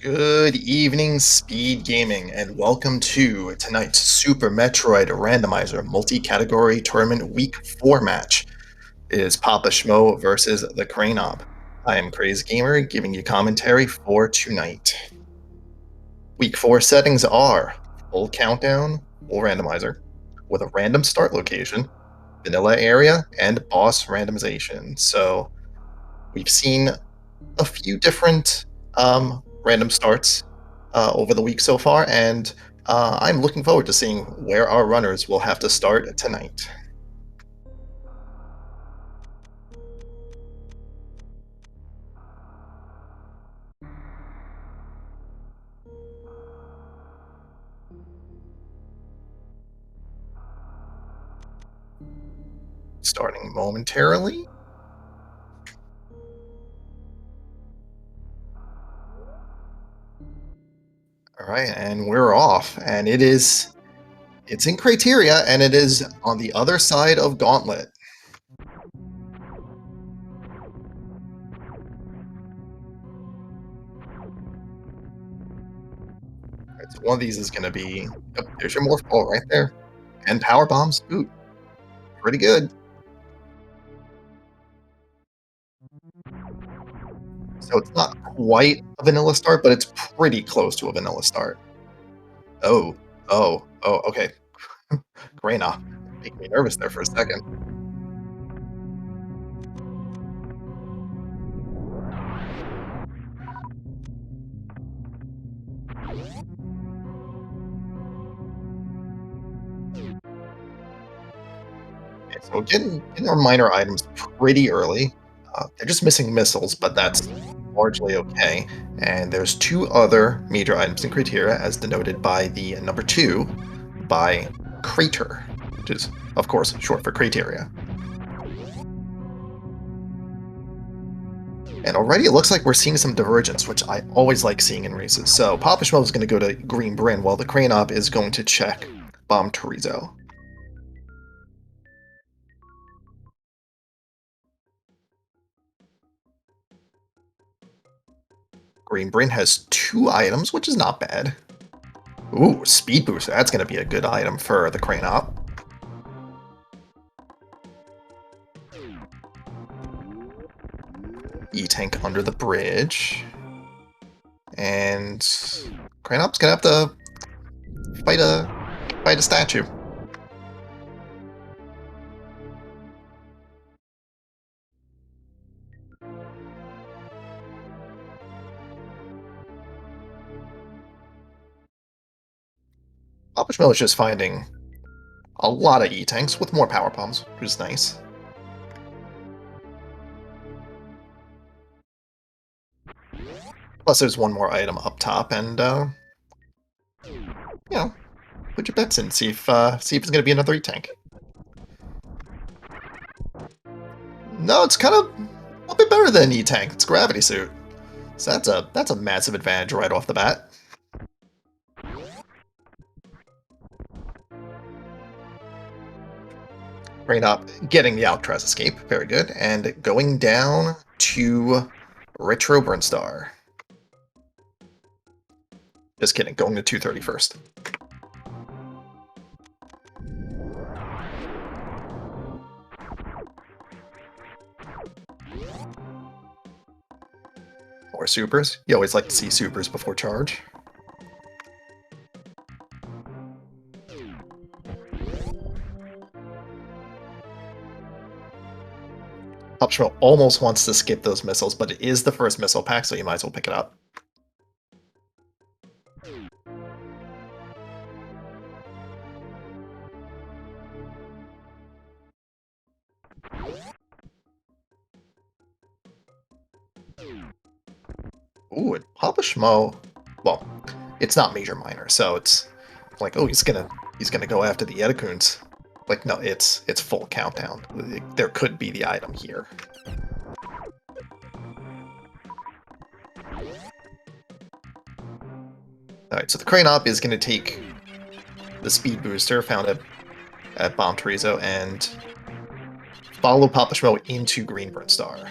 Good evening, Speed Gaming, and welcome to tonight's Super Metroid Randomizer multi-category tournament Week 4 match. It is PapaSchmo versus the Craneop. I am Crazy Gamer, giving you commentary for tonight. Week 4 settings are full countdown, full randomizer, with a random start location, vanilla area, and boss randomization. So we've seen a few different random starts over the week so far, and I'm looking forward to seeing where our runners will have to start tonight. Starting momentarily. All right, and we're off, and it's in Criteria, and it is on the other side of Gauntlet. Right, so one of these is going to be, yep, there's your Morph Ball right there, and Power Bombs. Ooh, pretty good. So it's not quite a vanilla start, but it's pretty close to a vanilla start. Oh, okay. Grayna, making me nervous there for a second. Okay, so getting our minor items pretty early. They're just missing missiles, but that's largely okay. And there's two other major items in criteria, as denoted by the number 2 by crater, which is, of course, short for criteria. And already it looks like we're seeing some divergence, which I always like seeing in races. So PapaSchmo is going to go to Green Bryn, while the Craneop is going to check Bomb Torizo. Green Bryn has 2 items, which is not bad. Ooh, Speed Boost. That's going to be a good item for the Craneop. E-Tank under the bridge. And Craneop's going to have to fight a statue. PapaSchmo is just finding a lot of E-Tanks with more power bombs, which is nice. Plus, there's one more item up top, and you know, put your bets in, see if it's going to be another E-Tank. No, it's kind of a bit better than E-Tank. It's Gravity Suit, so that's a massive advantage right off the bat. Craneop getting the Alcatraz escape, very good, and going down to Retro Burnstar. Just kidding, going to 230 first. Or supers. You always like to see supers before charge. PapaSchmo almost wants to skip those missiles, but it is the first missile pack, so you might as well pick it up. Ooh, and PapaSchmo, well, it's not major minor, so it's like, oh, he's gonna go after the Edikuns. Like, no, it's full countdown. There could be the item here. Alright, so the Craneop is going to take the speed booster found at Bomb Torizo and follow PapaSchmo into Green Burnstar.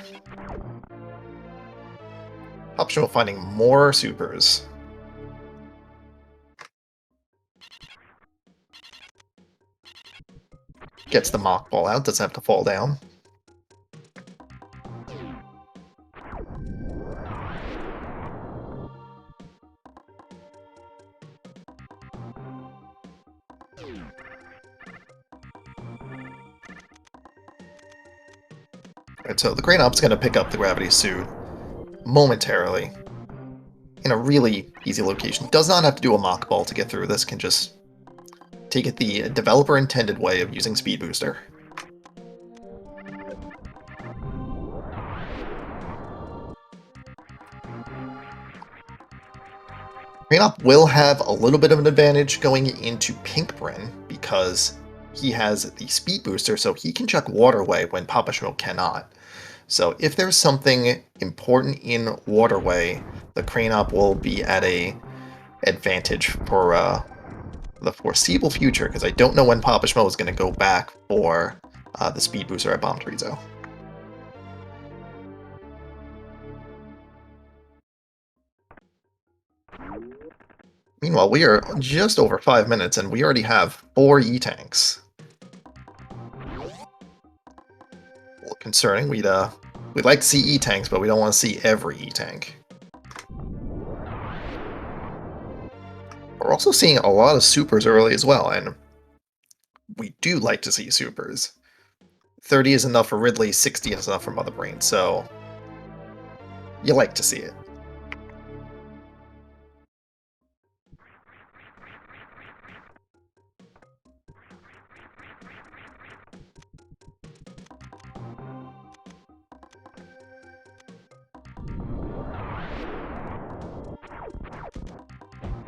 PapaSchmo PapaSchmo finding more supers. Gets the mock ball out, doesn't have to fall down. Right, so the CraneOp's going to pick up the gravity suit momentarily in a really easy location. Does not have to do a mock ball to get through this, can just take it the developer intended way of using Speed Booster. CraneOp will have a little bit of an advantage going into Pink Bryn because he has the Speed Booster, so he can check Waterway when PapaSchmo cannot. So if there's something important in Waterway, the CraneOp will be at a advantage for the foreseeable future, because I don't know when PapaSchmo is going to go back for the Speed Booster at Bomb Trezo. Meanwhile, we are just over 5 minutes, and we already have 4 E-Tanks. A little concerning. We'd like to see E-Tanks, but we don't want to see every E-Tank. We're also seeing a lot of supers early as well, and we do like to see supers. 30 is enough for Ridley, 60 is enough for Mother Brain, so you like to see it.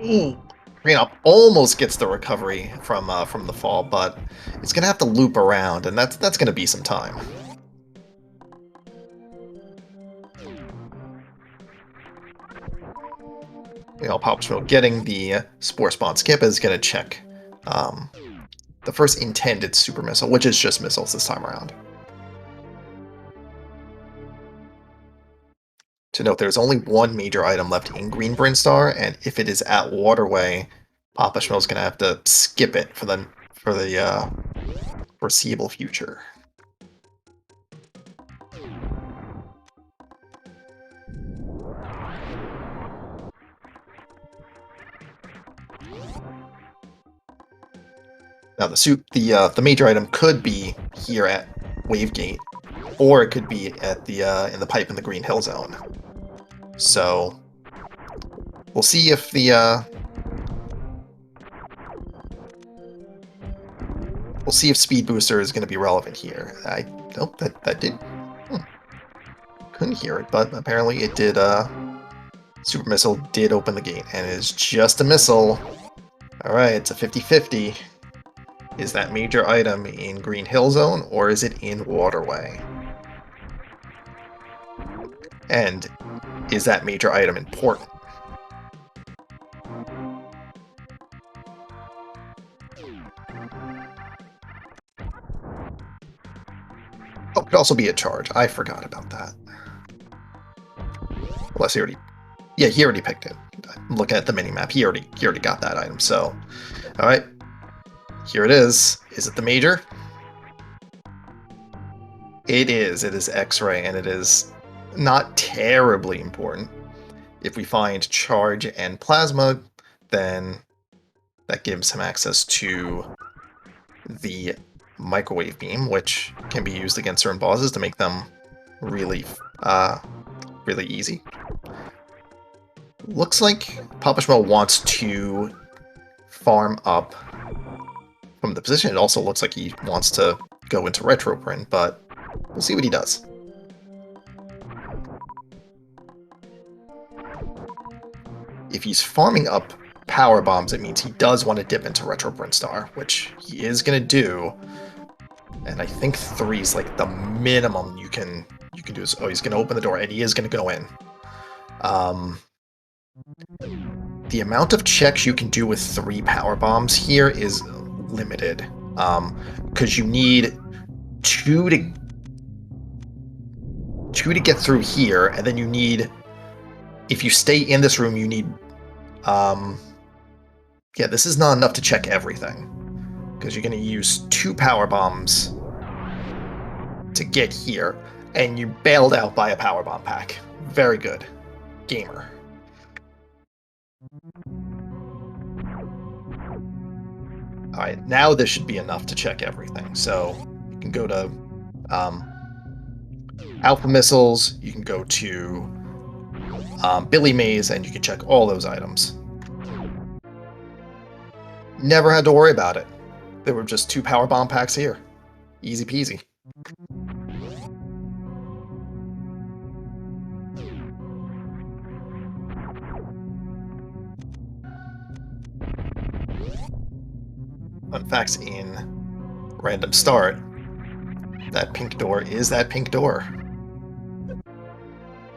Ooh, CraneOp almost gets the recovery from the fall, but it's gonna have to loop around, and that's gonna be some time. PapaSchmo getting the Spore Spawn skip is gonna check the first intended super missile, which is just missiles this time around. To note, there's only one major item left in Green Brinstar, and if it is at Waterway, PapaSchmo is going to have to skip it for the foreseeable future. Now the major item could be here at Wavegate, or it could be at the in the pipe in the Green Hill Zone. So we'll see if we'll see if Speed Booster is going to be relevant here. Nope, that did. Couldn't hear it, but apparently it did. Super Missile did open the gate, and it is just a missile. All right, it's a 50-50. Is that major item in Green Hill Zone, or is it in Waterway? And is that major item important? Oh, it could also be a charge. I forgot about that. Unless he already... Yeah, he already picked it. I'm looking at the minimap. He already got that item, so... Alright. Here it is. Is it the major? It is. It is X-Ray, and it is not terribly important. If we find charge and plasma, then that gives him access to the microwave beam, which can be used against certain bosses to make them really, really easy. Looks like PapaSchmo wants to farm up from the position. It also looks like he wants to go into Retro Print, but we'll see what he does. If he's farming up power bombs, it means he does want to dip into Retro Brinstar, which he is going to do. And I think 3 is like the minimum you can do. Oh, he's going to open the door, and he is going to go in. The amount of checks you can do with 3 power bombs here is limited, because you need 2 to get through here, and then you need if you stay in this room, you need... yeah, this is not enough to check everything, because you're going to use 2 power bombs to get here, and you bailed out by a power bomb pack. Very good. Gamer. Alright, now this should be enough to check everything. So you can go to Alpha Missiles, you can go to Billy Mays, and you can check all those items. Never had to worry about it. There were just 2 power bomb packs here. Easy peasy. Fun facts in Random Start. That pink door is that pink door.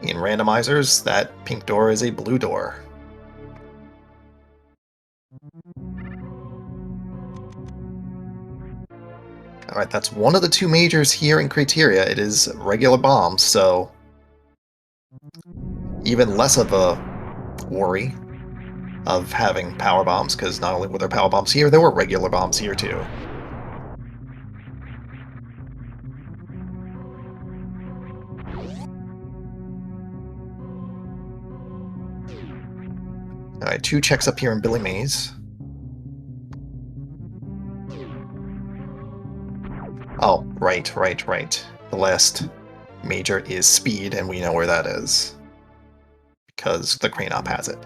In Randomizers, that pink door is a blue door. Alright, that's one of the 2 majors here in Criteria. It is regular bombs, so even less of a worry of having power bombs, because not only were there power bombs here, there were regular bombs here too. Alright, 2 checks up here in Billy Mays. Oh, right. The last major is speed, and we know where that is. Because the Craneop has it.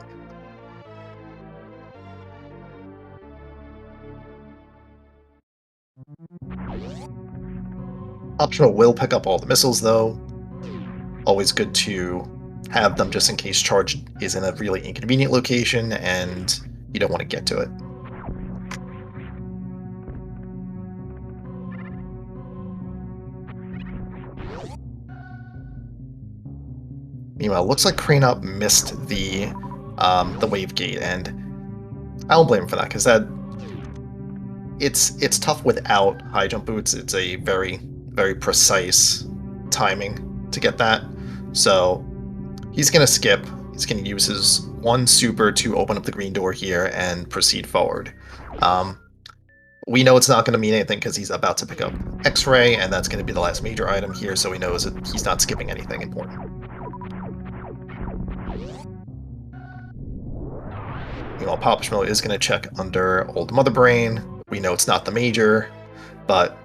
Optional will pick up all the missiles, though. Always good to have them just in case charge is in a really inconvenient location and you don't want to get to it. Meanwhile, looks like Craneop missed the wave gate, and I don't blame him for that, because it's tough without high jump boots. It's a very, very precise timing to get that. So he's going to skip. He's going to use his 1 super to open up the green door here and proceed forward. We know it's not going to mean anything because he's about to pick up X-Ray, and that's going to be the last major item here, so he knows that he's not skipping anything important. Meanwhile, PapaSchmo is going to check under Old Mother Brain. We know it's not the major, but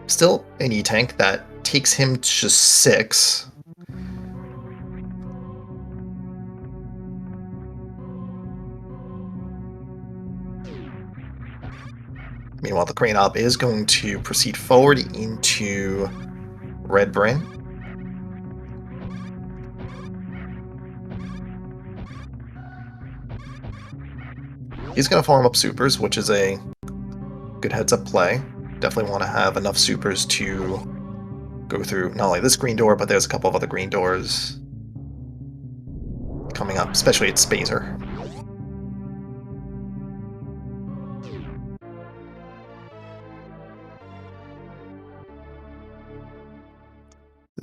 still an E-Tank that takes him to 6. Meanwhile, the Craneop is going to proceed forward into Red Brain. He's going to farm up supers, which is a good heads-up play. Definitely want to have enough supers to go through not only this green door, but there's a couple of other green doors coming up, especially at Spazer.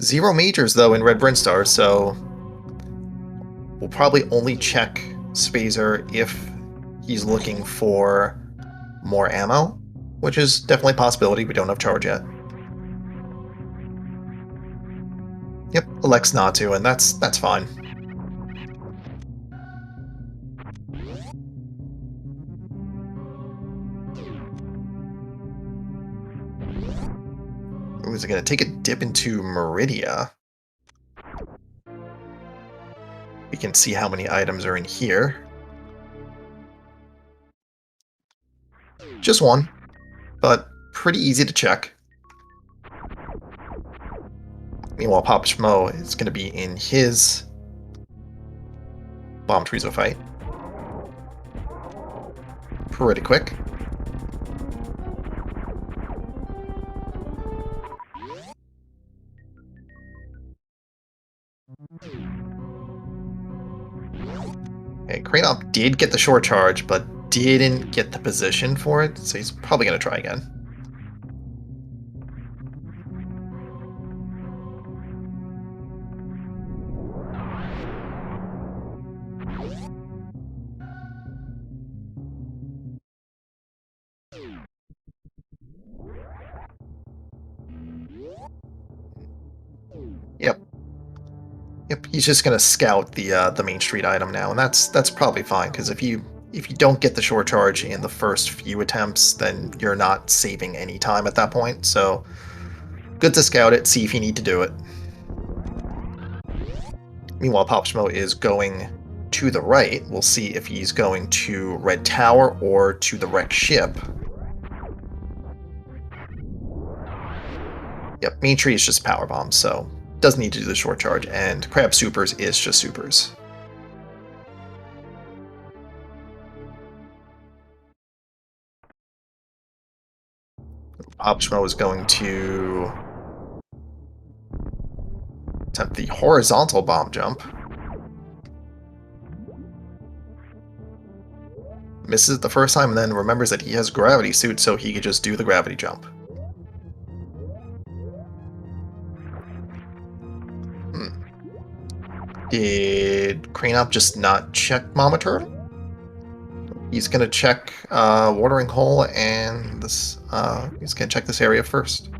Zero majors, though, in Red Brinstar, so we'll probably only check Spazer if he's looking for more ammo, which is definitely a possibility. We don't have charge yet. Yep, elects not to, and that's fine. Ooh, is it going to take a dip into Meridia? We can see how many items are in here. Just 1, but pretty easy to check. Meanwhile, PapaSchmo is going to be in his Bomb Treezo fight. Pretty quick. Okay, Craneop did get the short charge, but didn't get the position for it, so he's probably going to try again. Yep, he's just gonna scout the main street item now, and that's probably fine, because if you don't get the short charge in the first few attempts, then you're not saving any time at that point. So good to scout it, see if you need to do it. Meanwhile, PapaSchmo is going to the right. We'll see if he's going to Red Tower or to the wrecked ship. Yep, main tree is just power bombs, so doesn't need to do the short charge, and Crab Supers is just supers. PapaSchmo is going to attempt the horizontal bomb jump. Misses it the first time and then remembers that he has gravity suit, so he could just do the gravity jump. Did Craneop just not check Mama Turtle? He's gonna check Watering Hole and this. He's gonna check this area first.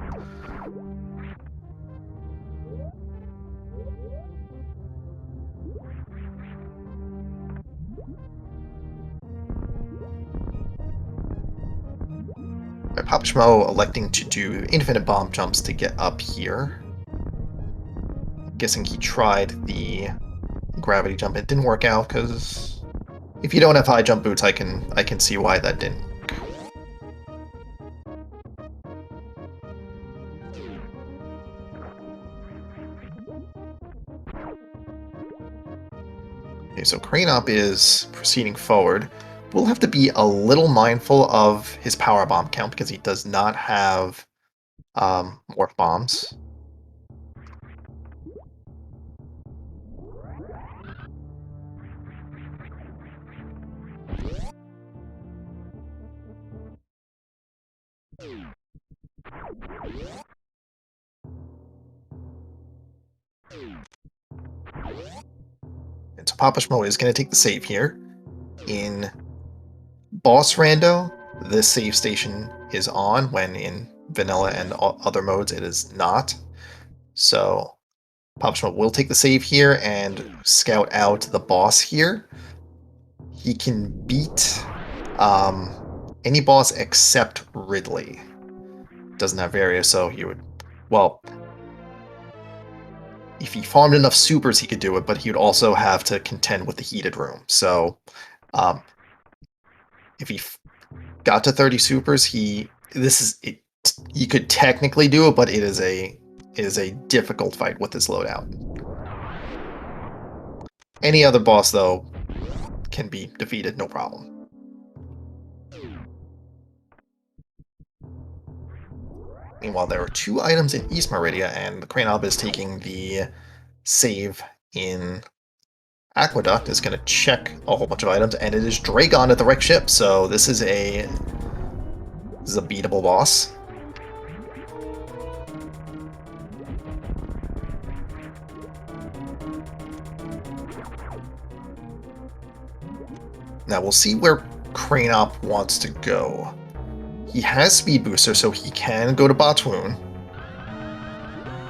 PapaSchmo electing to do infinite bomb jumps to get up here. I'm guessing he tried the gravity jump. It didn't work out because if you don't have high jump boots, I can see why that didn't work. Okay, so Craneop is proceeding forward. We'll have to be a little mindful of his power bomb count because he does not have morph bombs. And so PapaSchmo is going to take the save here. In Boss Rando, this save station is on, when in vanilla and other modes it is not. So PapaSchmo will take the save here and scout out the boss here. He can beat any boss except Ridley. Doesn't have area, so he would... Well, if he farmed enough supers, he could do it, but he would also have to contend with the heated room. So if he got to 30 supers, he could technically do it, but it is a difficult fight with this loadout. Any other boss, though, can be defeated, no problem. Meanwhile, there are 2 items in East Meridia, and the Craneop is taking the save in Aqueduct. Is going to check a whole bunch of items, and it is Dragon at the wrecked ship, so this is a beatable boss. Now we'll see where Craneop wants to go. He has Speed Booster, so he can go to Botwoon.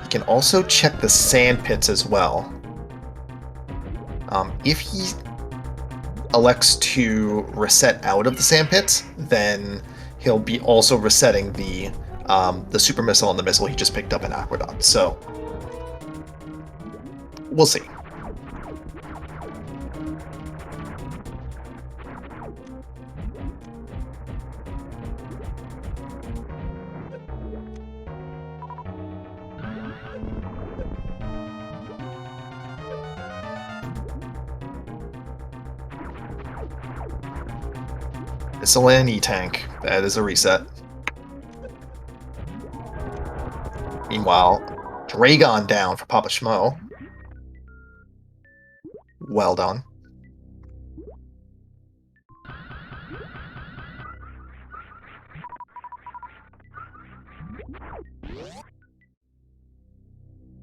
He can also check the sand pits as well. If he elects to reset out of the sand pits, then he'll be also resetting the super missile and the missile he just picked up in Aqueduct. So we'll see. Missile and E-Tank. That is a reset. Meanwhile, Dragon down for PapaSchmo. Well done.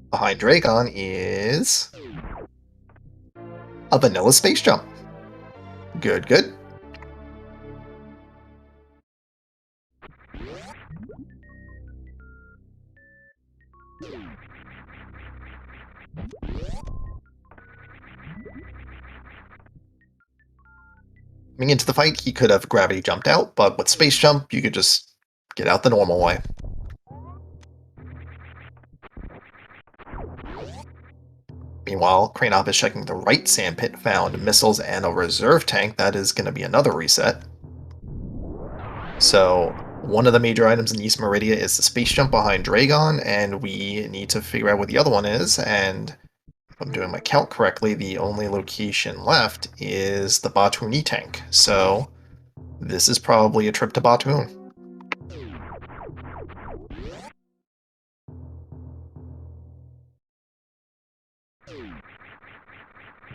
Behind Dragon is a vanilla space jump. Good, good. Coming into the fight, he could have gravity jumped out, but with space jump, you could just get out the normal way. Meanwhile, Craneop is checking the right sandpit, found missiles and a reserve tank. That is going to be another reset. So, one of the major items in East Meridia is the space jump behind Dragon, and we need to figure out what the other one is, and if I'm doing my count correctly, the only location left is the Batoon E-Tank. So, this is probably a trip to Batoon.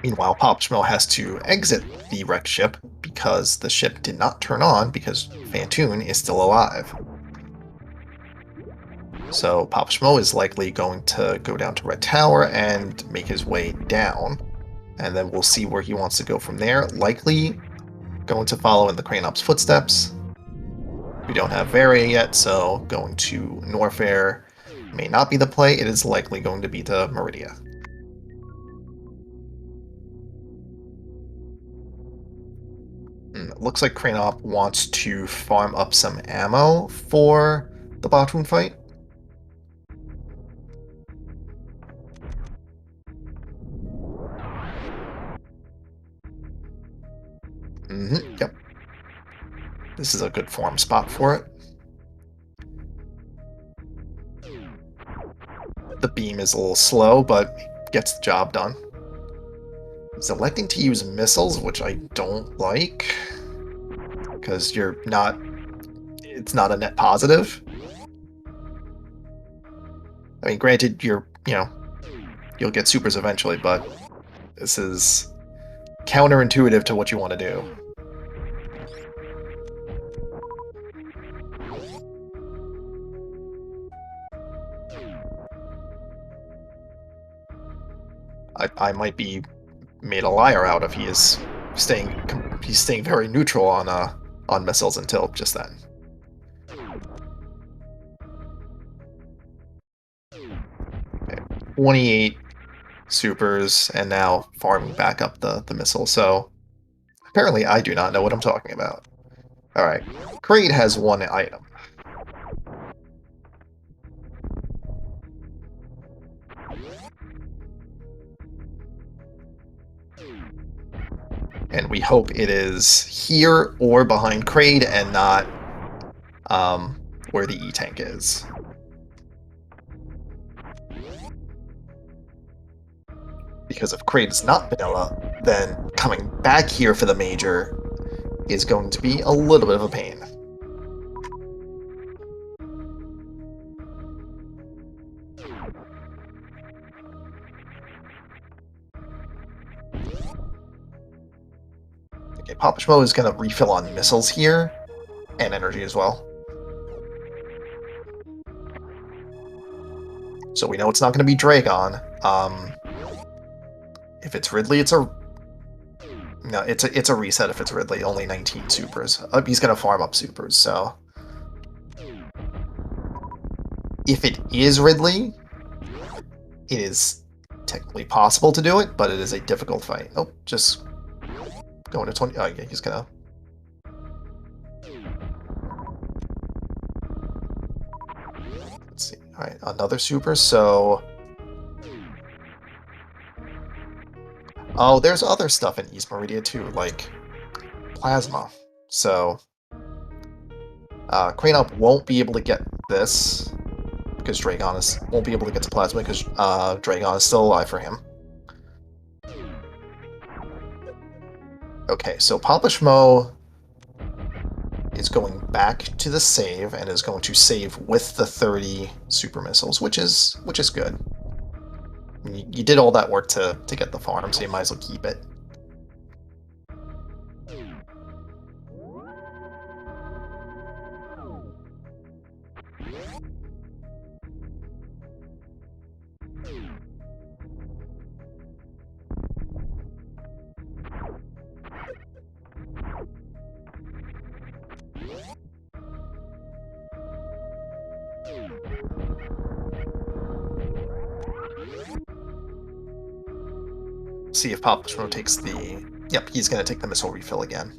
Meanwhile, PapaSchmo has to exit the wrecked ship because the ship did not turn on because Phantoon is still alive. So PapaSchmo is likely going to go down to Red Tower and make his way down. And then we'll see where he wants to go from there. Likely going to follow in the Craneop's footsteps. We don't have Varia yet, so going to Norfair may not be the play. It is likely going to be to Meridia. It looks like Craneop wants to farm up some ammo for the Batoon fight. Yep. This is a good farm spot for it. The beam is a little slow, but gets the job done. He's electing to use missiles, which I don't like, because it's not a net positive. I mean, granted, you'll get supers eventually, but this is counterintuitive to what you want to do. I might be made a liar out if he is he's staying very neutral on missiles until just then. Okay, 28 supers and now farming back up the missile. So apparently I do not know what I'm talking about. All right, Kraid has one item. And we hope it is here or behind Kraid and not where the E-Tank is. Because if Kraid is not vanilla, then coming back here for the major is going to be a little bit of a pain. Okay, PapaSchmo is going to refill on missiles here, and energy as well. So we know it's not going to be Dragon. If it's Ridley, it's a reset. If it's Ridley, only 19 supers. He's going to farm up supers, so if it is Ridley, it is technically possible to do it, but it is a difficult fight. Oh, just going to 20. Oh, yeah, he's gonna. Let's see. All right, another super. So, oh, there's other stuff in East Meridia too, like plasma. So, Craneop won't be able to get this because Dragon won't be able to get to plasma because Dragon is still alive for him. Okay, so PapaSchmo is going back to the save and is going to save with the 30 super missiles, which is good. You did all that work to get the farm, so you might as well keep it. See if PapaSchmo takes the... Yep, he's going to take the missile refill again.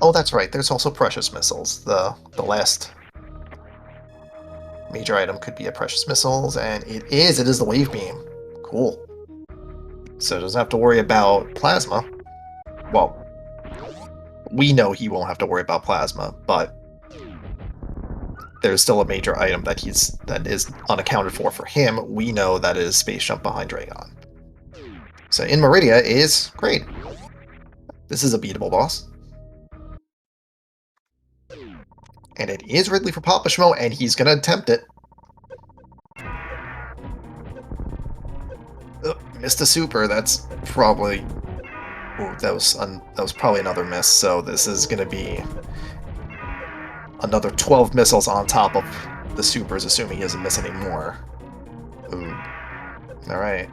Oh, that's right. There's also precious missiles. The last major item could be a precious missiles, and it is. It is the wave beam. Cool. So it doesn't have to worry about plasma. Well, we know he won't have to worry about plasma, but there's still a major item that is unaccounted for him. We know that is Space Jump behind Dragon. So in Meridia is great. This is a beatable boss. And it is Ridley for PapaSchmo, and he's gonna attempt it. Missed a super. That's probably... Ooh, that was probably another miss, so this is gonna be another 12 missiles on top of the supers, assuming he doesn't miss any more. Ooh. Alright.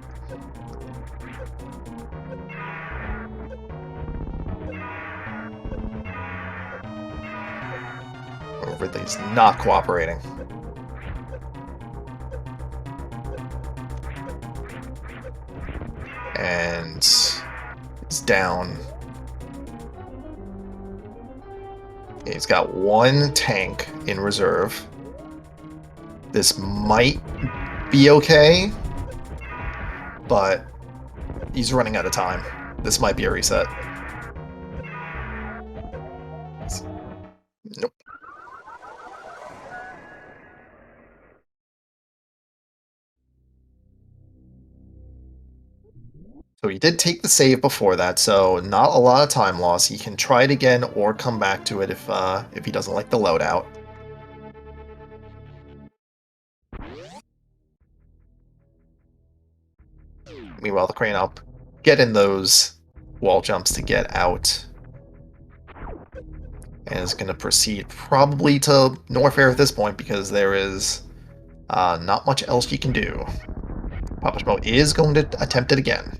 Oh, Ridley's not cooperating. And it's down. He's got one tank in reserve. This might be okay, but he's running out of time. This might be a reset. Nope. So he did take the save before that, so not a lot of time loss. He can try it again or come back to it if he doesn't like the loadout. Meanwhile, the Craneop getting those wall jumps to get out. And is going to proceed probably to Norfair at this point because there is not much else you can do. PapaSchmo is going to attempt it again.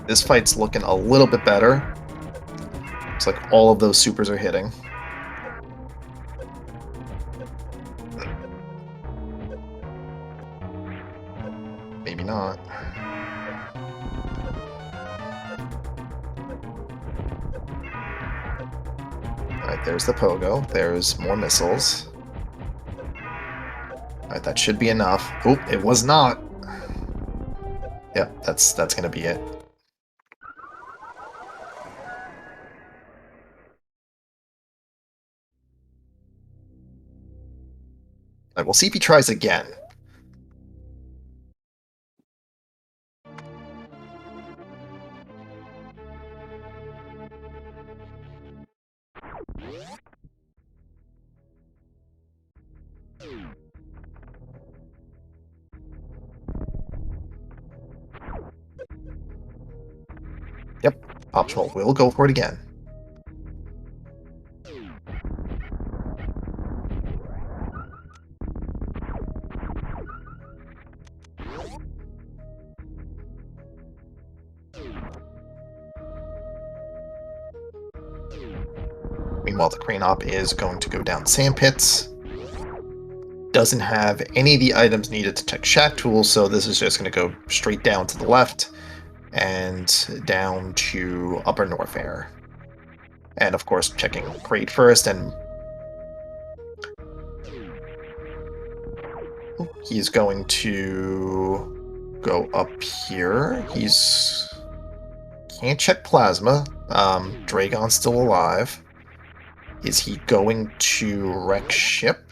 This fight's looking a little bit better. Looks like all of those supers are hitting. Maybe not. Alright, there's the pogo. There's more missiles. Alright, that should be enough. Oop, it was not. Yep, that's gonna be it. Alright, we'll see if he tries again. Yep, PapaSchmo will go for it again. Meanwhile, the Craneop is going to go down sand pits. Doesn't have any of the items needed to check shack tools, so this is just going to go straight down to the left and down to Upper Norfair. And of course, checking crate first, and he's going to go up here. Can't check plasma. Dragon's still alive. Is he going to wreck ship?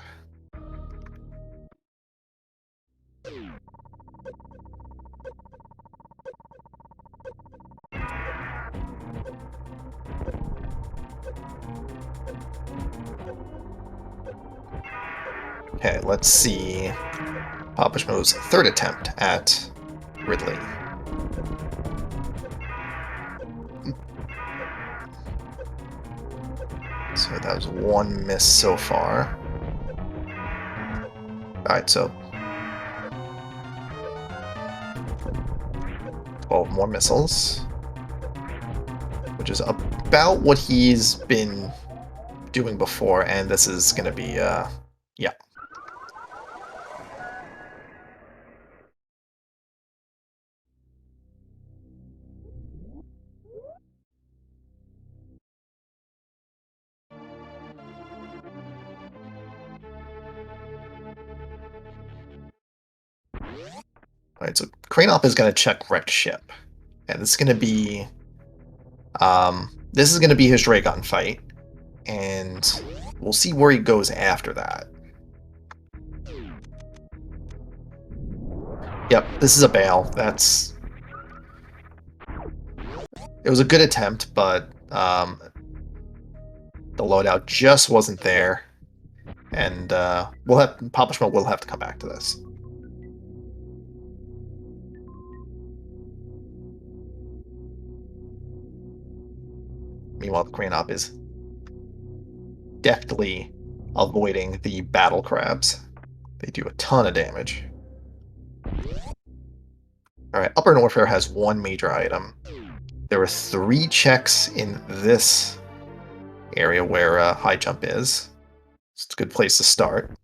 Okay, let's see PapaSchmo's third attempt at Ridley. So that was one miss so far. Alright, so 12 more missiles, which is about what he's been doing before, and this is going to be, yeah. Alright, so Crane-Op is going to check wrecked ship. And this is going to be... this is going to be his ray gun fight. And we'll see where he goes after that. Yep, this is a bail. That's... It was a good attempt, but the loadout just wasn't there. And PapaSchmo will have to come back to this. Meanwhile, the Crane-Op is deftly avoiding the battle crabs. They do a ton of damage. Alright, Upper Warfare has one major item. There are 3 checks in this area where high jump is. It's a good place to start.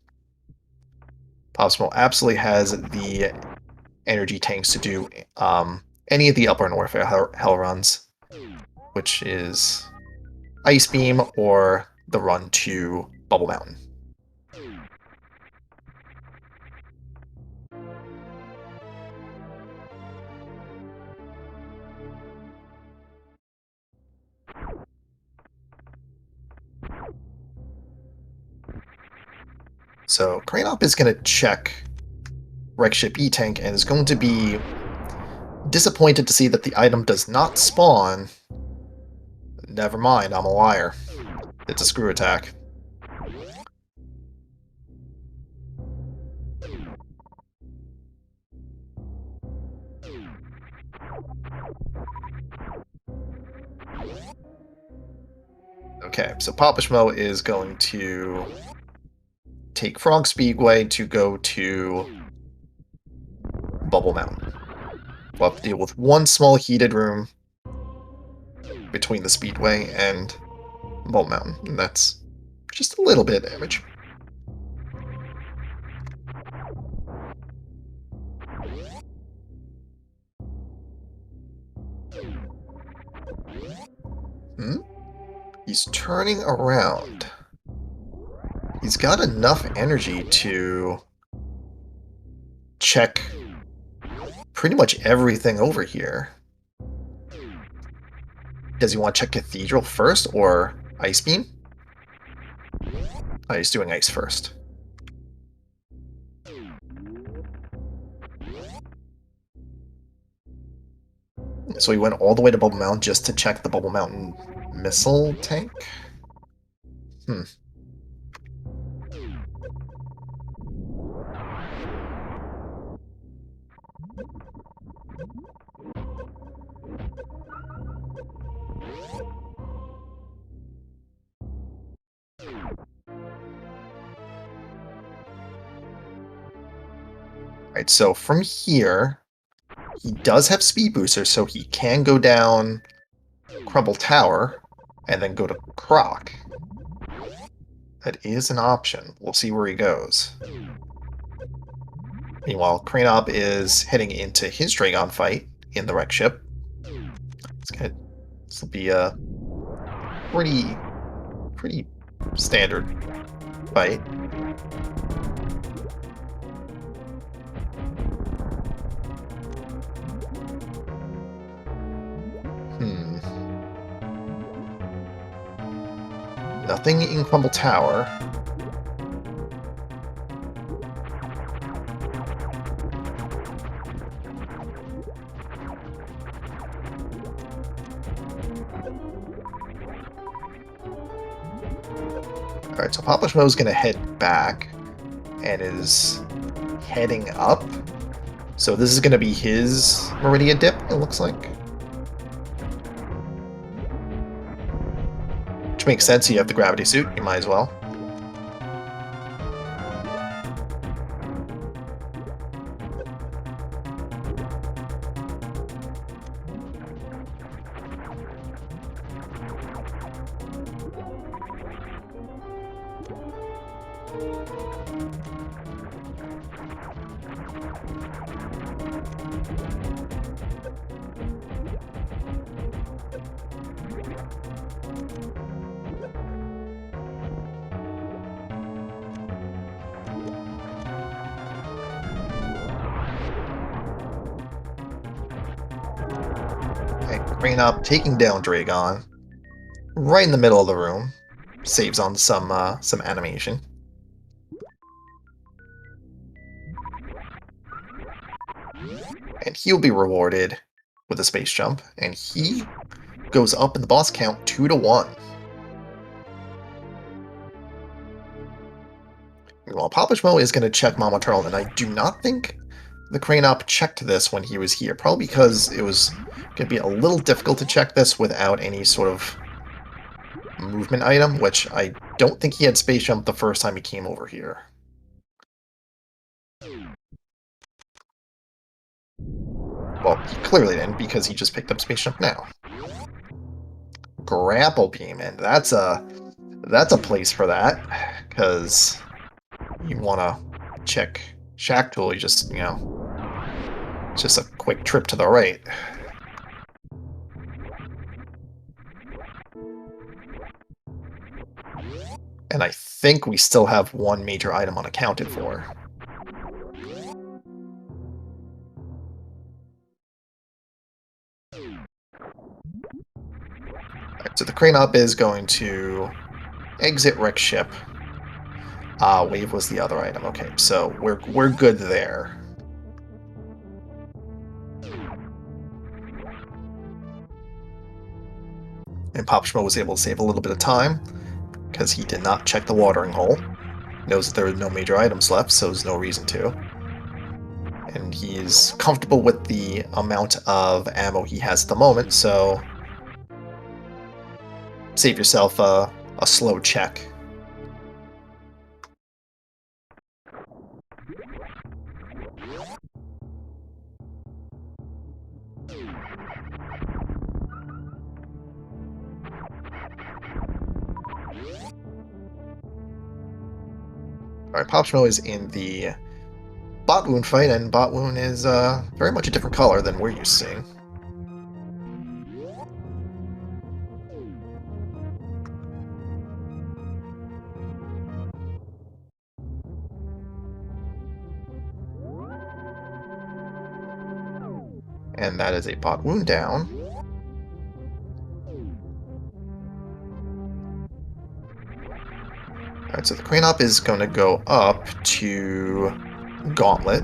PapaSchmo absolutely has the energy tanks to do any of the Upper Warfare hell runs, which is Ice Beam or the run to Bubble Mountain. So Crane-Op is going to check Wreck Ship E-Tank and is going to be disappointed to see that the item does not spawn. Never mind, I'm a liar. It's a screw attack. Okay, so PapaSchmo is going to take Frog Speedway to go to Bubble Mountain. We'll have to deal with one small heated room between the Speedway and Bubble Mountain, and that's just a little bit of damage. He's turning around. He's got enough energy to check pretty much everything over here. Does he want to check Cathedral first or Ice Beam? Oh, he's doing Ice first. So he went all the way to Bubble Mountain just to check the Bubble Mountain missile tank? Alright, so from here, he does have Speed Booster, so he can go down Crumble Tower and then go to Croc. That is an option. We'll see where he goes. Meanwhile, Crane-Op is heading into his Dragon fight in the wreck ship. This will be a pretty standard fight. Nothing in Crumble Tower. Alright, so PapaSchmo is going to head back and is heading up. So this is going to be his Meridian dip, it looks like. Which makes sense, you have the gravity suit, you might as well. Crane taking down Dragon right in the middle of the room. Saves on some animation. And he'll be rewarded with a space jump, and he goes up in the boss count 2-1. Meanwhile, PapaSchmo is going to check Mama Turtle, and I do not think the Craneop checked this when he was here, probably because it was going to be a little difficult to check this without any sort of movement item, which I don't think he had space jump the first time he came over here. Well, he clearly didn't, because he just picked up space jump now. Grapple beam, and that's a place for that, because you want to check Shack Tool, you just, you know, it's just a quick trip to the right. And I think we still have one major item unaccounted for. Alright, so the Craneop is going to exit Wreck Ship. Wave was the other item. Okay, so we're good there. And PapaSchmo was able to save a little bit of time, because he did not check the watering hole. Knows that there are no major items left, so there's no reason to. And he's comfortable with the amount of ammo he has at the moment, so save yourself a slow check. Alright, PapaSchmo is in the Bot Wound fight, and Bot Wound is very much a different color than we're used to seeing. And that is a Bot Wound down. Alright, so the Craneop is going to go up to Gauntlet.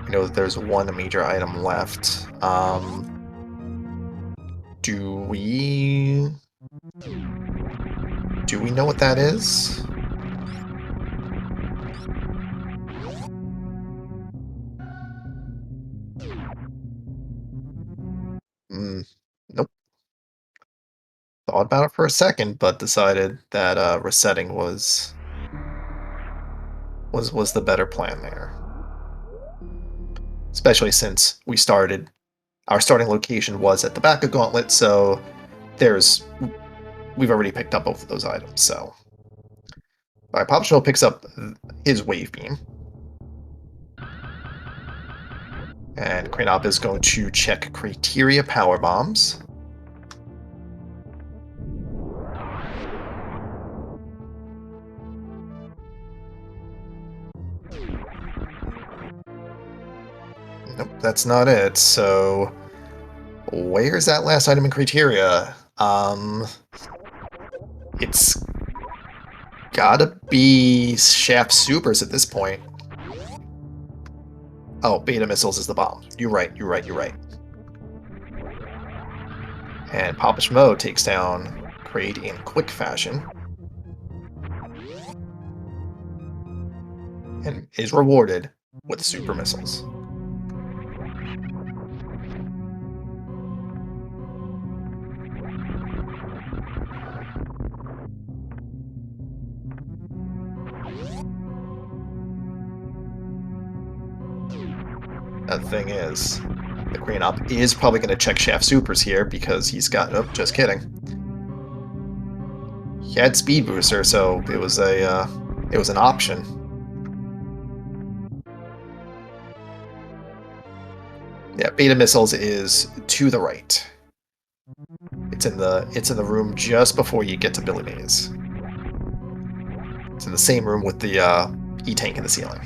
I know that there's one major item left. Do we know what that is? Nope. Thought about it for a second, but decided that resetting was the better plan there. Especially since our starting location was at the back of Gauntlet, so we've already picked up both of those items, so. Alright, PapaSchmo picks up his Wave Beam. And Craneop is going to check Criteria Power Bombs. Nope, that's not it. So, where's that last item in Criteria? It's gotta be Shaft Supers at this point. Oh, Beta Missiles is the bomb. You're right, you're right, you're right. And PapaSchmo takes down Kraid in quick fashion. And is rewarded with Super Missiles. The thing is, the thecraneop is probably going to check Shaft Supers here because he's got... Oh, just kidding. He had Speed Booster, so it was an option. Yeah, Beta Missiles is to the right. It's in the room just before you get to Billy Mays. It's in the same room with the E-tank in the ceiling.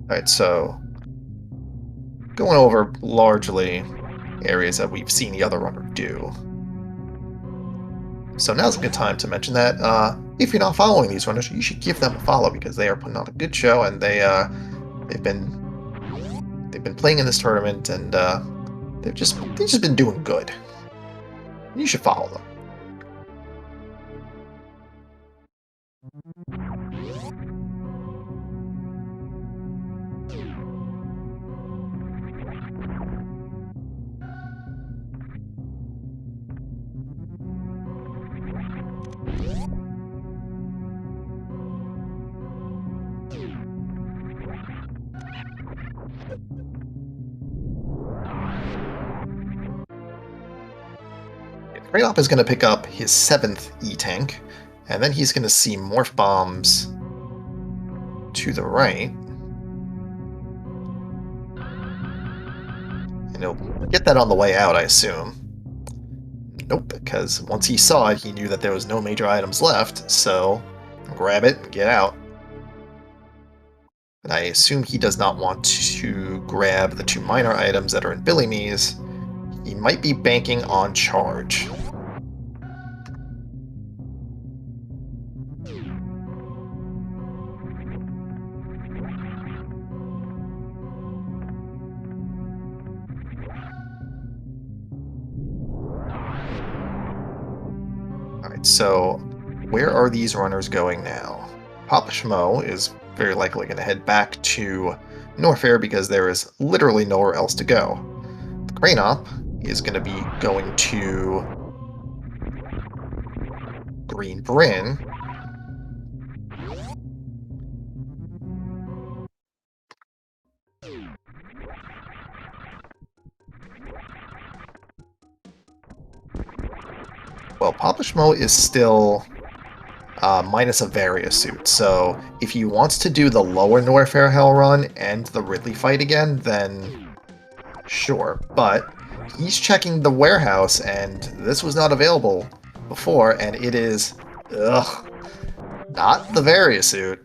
Alright, so going over largely areas that we've seen the other runner do. So now's a good time to mention that if you're not following these runners, you should give them a follow because they are putting on a good show and they've been playing in this tournament and they've just been doing good. You should follow them. thecraneop is going to pick up his 7th E-tank, and then he's going to see Morph Bombs to the right. And he'll get that on the way out, I assume. Nope, because once he saw it, he knew that there was no major items left, so grab it and get out. But I assume he does not want to grab the 2 minor items that are in Billy Me's. He might be banking on charge. Alright, so where are these runners going now? PapaSchmo is very likely going to head back to Norfair because there is literally nowhere else to go. thecraneop is going to be going to Green Bryn. Well, PapaSchmo is still minus a Varia suit, so if he wants to do the lower Norfair Hell run and the Ridley fight again, then sure. But he's checking the warehouse, and this was not available before, and it is, not the Varia suit.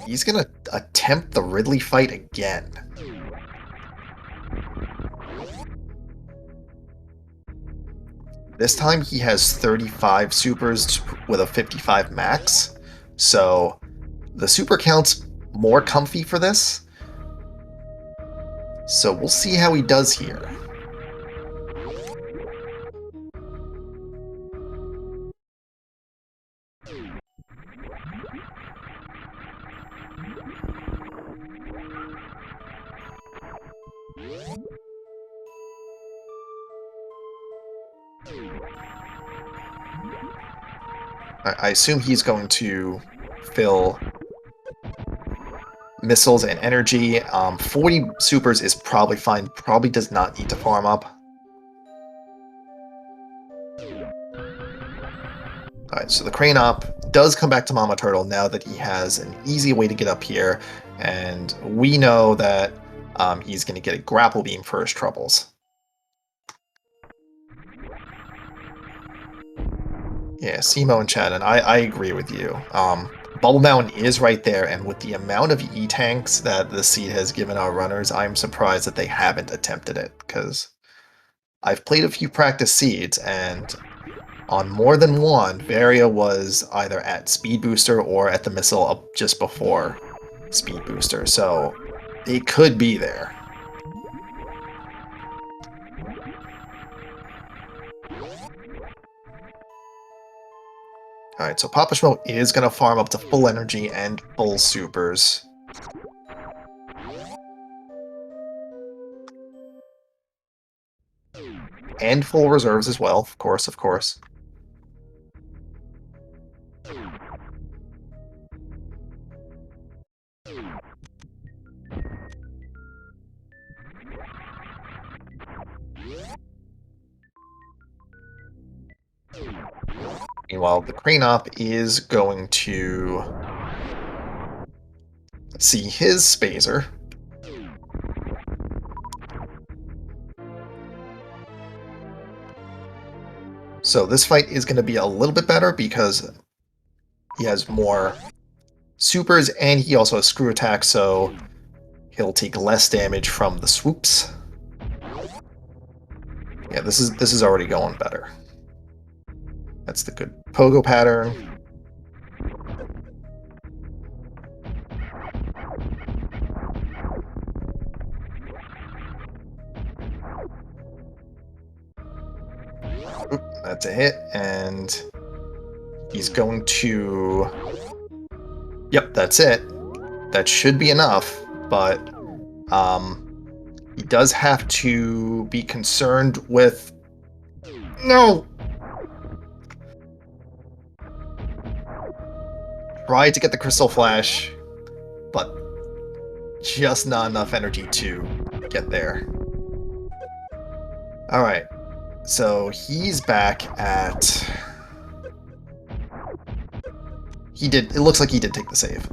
He's gonna attempt the Ridley fight again. This time he has 35 supers with a 55 max, so the super count's more comfy for this. So we'll see how he does here. I assume he's going to fill missiles and energy. 40 supers is probably fine. Probably does not need to farm up. Alright, so the Crane-op does come back to Mama Turtle now that he has an easy way to get up here, and we know that he's going to get a grapple beam for his troubles. Yeah, Simo and Chad, and I agree with you. Bubble Mountain is right there, and with the amount of E-tanks that the seed has given our runners, I'm surprised that they haven't attempted it, because I've played a few practice seeds, and on more than one, Varia was either at Speed Booster or at the missile up just before Speed Booster, so it could be there. Alright, so PapaSchmo is going to farm up to full energy and full supers. And full reserves as well, of course, of course. Meanwhile, the Crane-op is going to see his Spazer. So this fight is going to be a little bit better because he has more supers and he also has screw attack, so he'll take less damage from the swoops. Yeah, this is already going better. That's the good pogo pattern. Oop, that's a hit, and he's going to... Yep, that's it. That should be enough, but he does have to be concerned with... No! Tried to get the Crystal Flash, but just not enough energy to get there. Alright, so he's back at... It looks like he did take the save.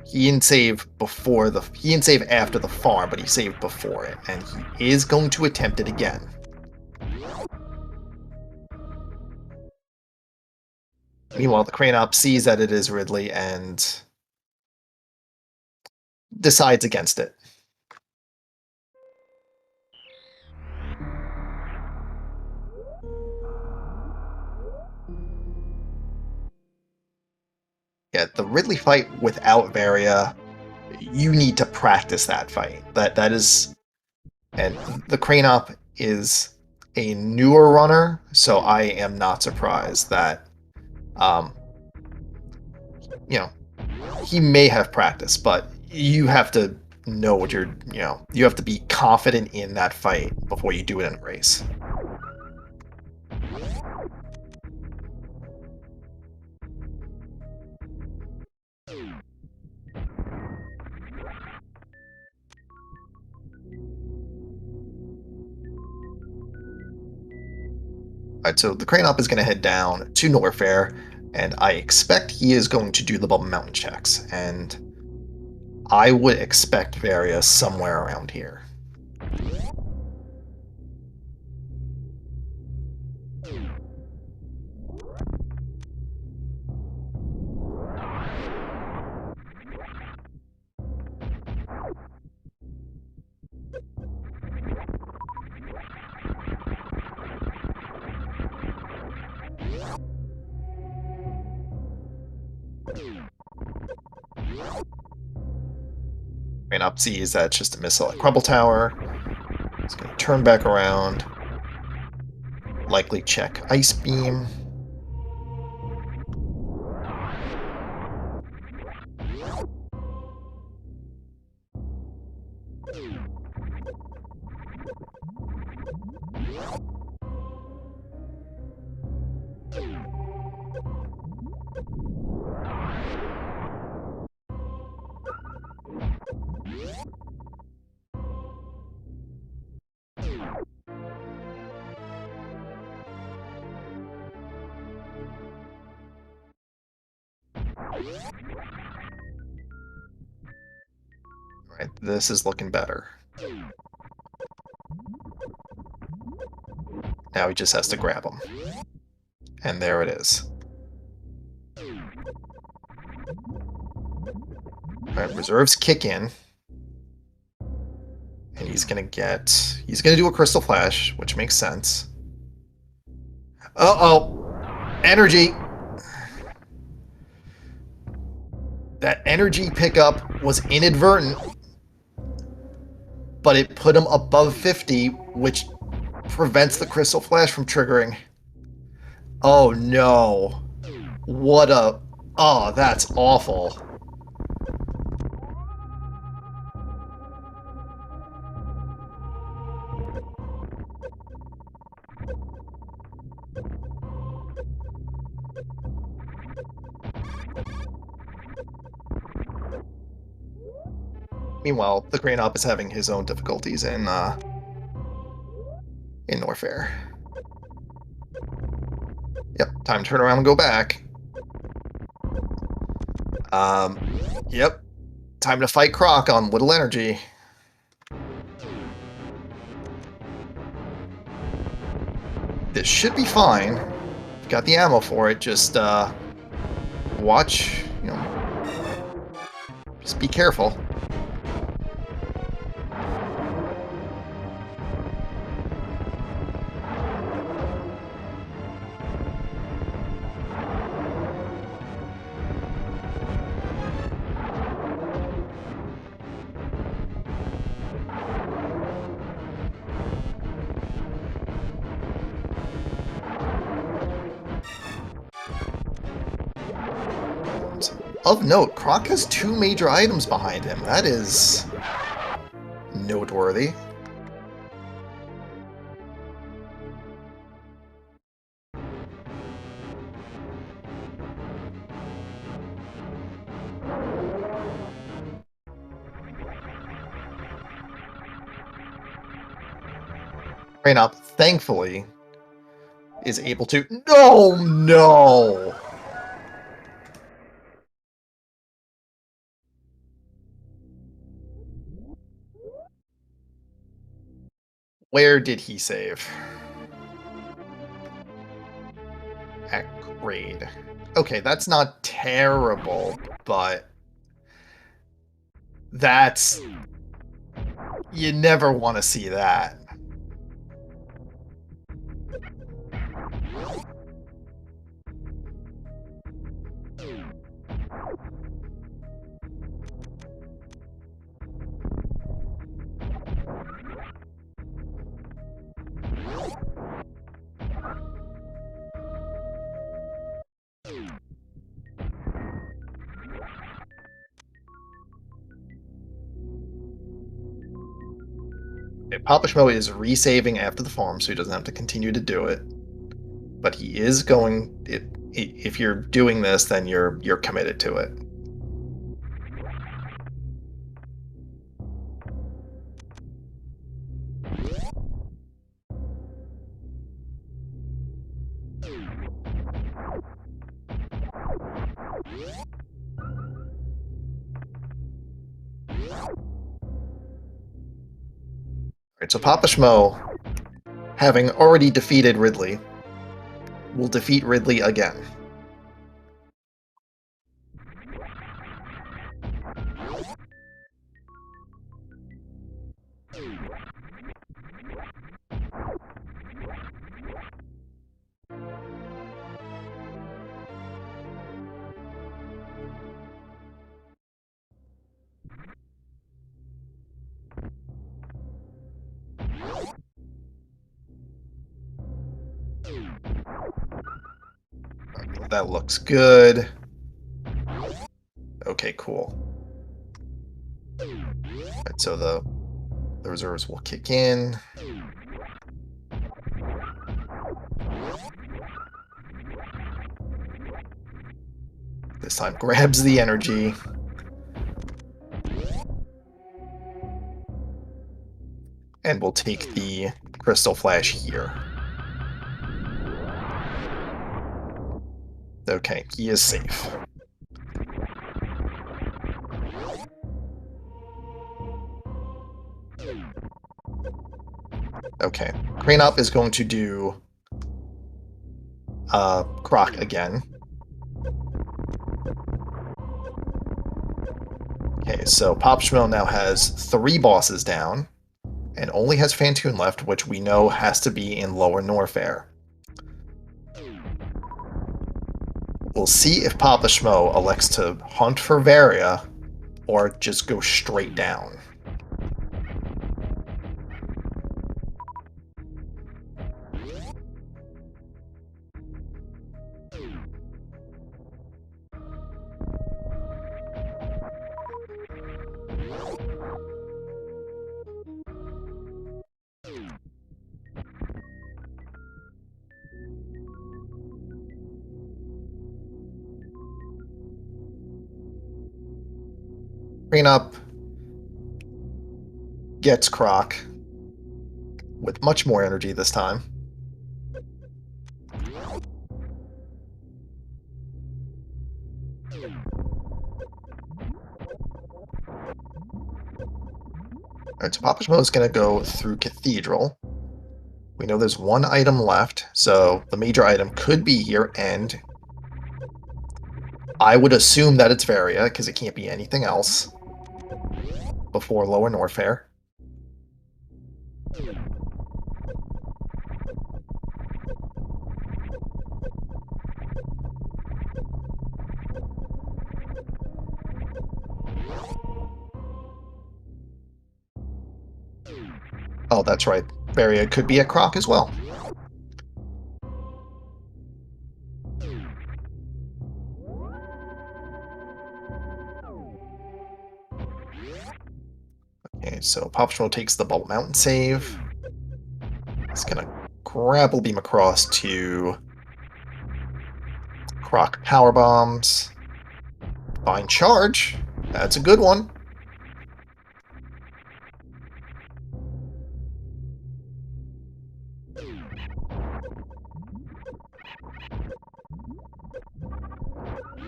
He didn't save after the farm, but he saved before it, and he is going to attempt it again. Meanwhile, the Crane-op sees that it is Ridley and decides against it. Yeah, the Ridley fight without Varia, you need to practice that fight. That is... And the Crane-op is a newer runner, so I am not surprised that, you know, he may have practice, but you have to know what you're, you have to be confident in that fight before you do it in a race. Alright, so the Crane-op is going to head down to Norfair, and I expect he is going to do the Bubble Mountain checks, and I would expect Varia somewhere around here. Crane-op sees that's just a missile at Crumble Tower. It's going to turn back around. Likely check Ice Beam. Alright, this is looking better. Now he just has to grab him. And there it is. Alright, reserves kick in. And he's gonna do a Crystal Flash, which makes sense. Uh-oh! Energy! That energy pickup was inadvertent, but it put him above 50, which prevents the Crystal Flash from triggering. Oh no. What a... Oh, that's awful. Meanwhile, the thecraneop is having his own difficulties in Norfair. Yep, time to turn around and go back. Yep. Time to fight Croc on little energy. This should be fine. Got the ammo for it, just, watch, you know, just be careful. Of note, Croc has 2 major items behind him. That is noteworthy. thecraneop, thankfully, is able to... No, no! Where did he save? At grade. Okay, that's not terrible, but... That's... You never want to see that. PapaSchmo is resaving after the farm, so he doesn't have to continue to do it. But he is going... If you're doing this, then you're committed to it. Alright, so PapaSchmo, having already defeated Ridley, will defeat Ridley again. That looks good. Okay, cool. Right, so the reserves will kick in. This time grabs the energy. And we'll take the Crystal Flash here. Okay, he is safe. Okay, Craneop is going to do Croc again. Okay, so PapaSchmo now has 3 bosses down, and only has Fantoon left, which we know has to be in Lower Norfair. We'll see if PapaSchmo elects to hunt for Varia, or just go straight down. Cleanup gets Croc with much more energy this time. Alright, so PapaSchmo is going to go through Cathedral. We know there's 1 item left, so the major item could be here, and I would assume that it's Varia, because it can't be anything else before Lower Norfair. Oh, that's right. Varia could be a Croc as well. Okay, so PapaSchmo takes the Bubble Mountain save. It's gonna grapple beam across to Croc Power Bombs. Fine charge. That's a good one.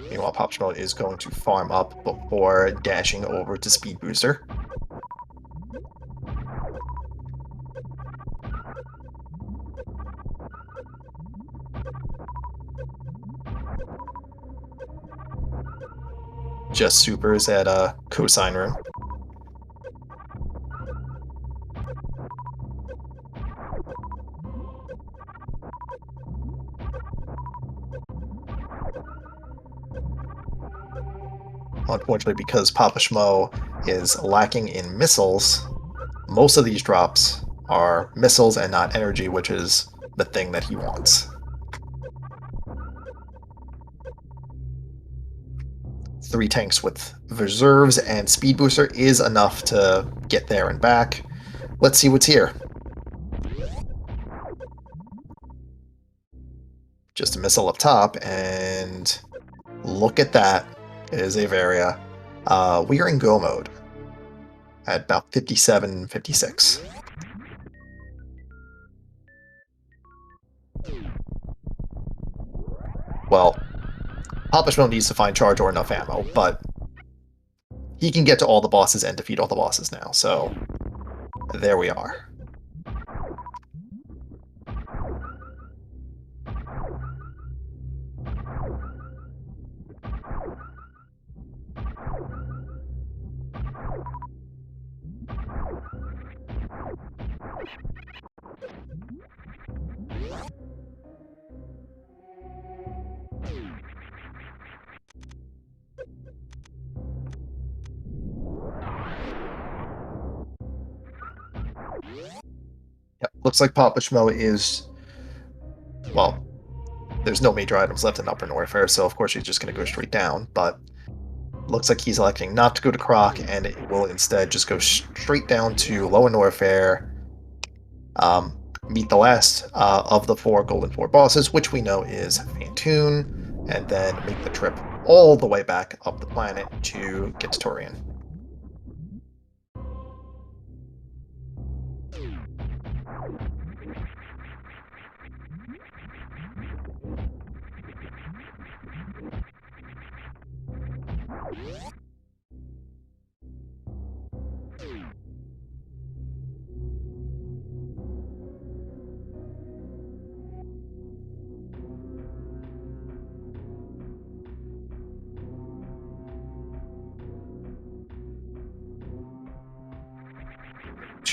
Meanwhile, PapaSchmo is going to farm up before dashing over to Speed Booster. Just supers at Cosine Room. Unfortunately, because PapaSchmo is lacking in missiles, most of these drops are missiles and not energy, which is the thing that he wants. 3 tanks with reserves and Speed Booster is enough to get there and back. Let's see what's here. Just a missile up top, and look at that. It is a Varia. We are in go mode at about 57, 56. Well, PapaSchmo needs to find charge or enough ammo, but he can get to all the bosses and defeat all the bosses now, so there we are. Yep, looks like PapaSchmo is, well, there's no major items left in Upper Norfair, so of course he's just going to go straight down, but looks like he's electing not to go to Croc, and it will instead just go straight down to Lower Norfair, meet the last of the 4 Golden 4 bosses, which we know is Fantoon, and then make the trip all the way back up the planet to get to Torian.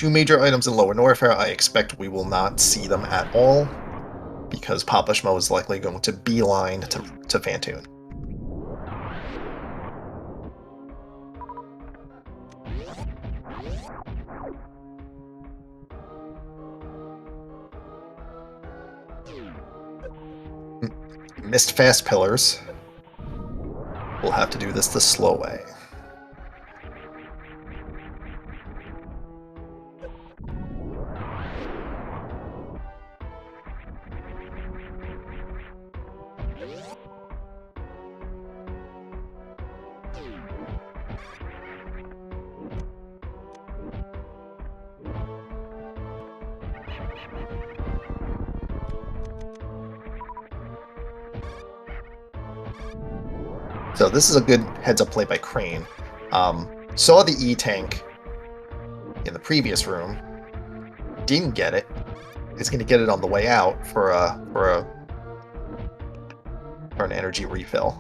two major items in Lower Norfair. I expect we will not see them at all, because PapaSchmo is likely going to beeline to Fantoon. Missed fast pillars. We'll have to do this the slow way. So this is a good heads-up play by Crane. Saw the E-Tank in the previous room, didn't get it. Is going to get it on the way out for an energy refill.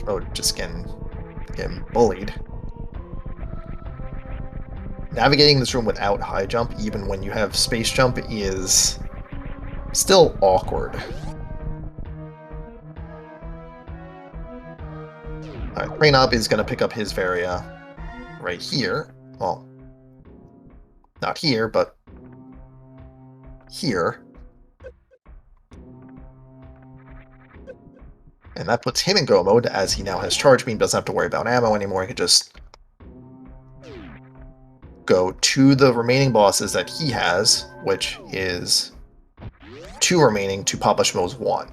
Oh, just getting bullied. Navigating this room without high jump, even when you have space jump, is still awkward. Alright, Crane is going to pick up his Varia right here. Well, not here, but here. And that puts him in go mode, as he now has Charge Beam, doesn't have to worry about ammo anymore. He can just go to the remaining bosses that he has, which is 2 remaining to PapaSchmo's 1.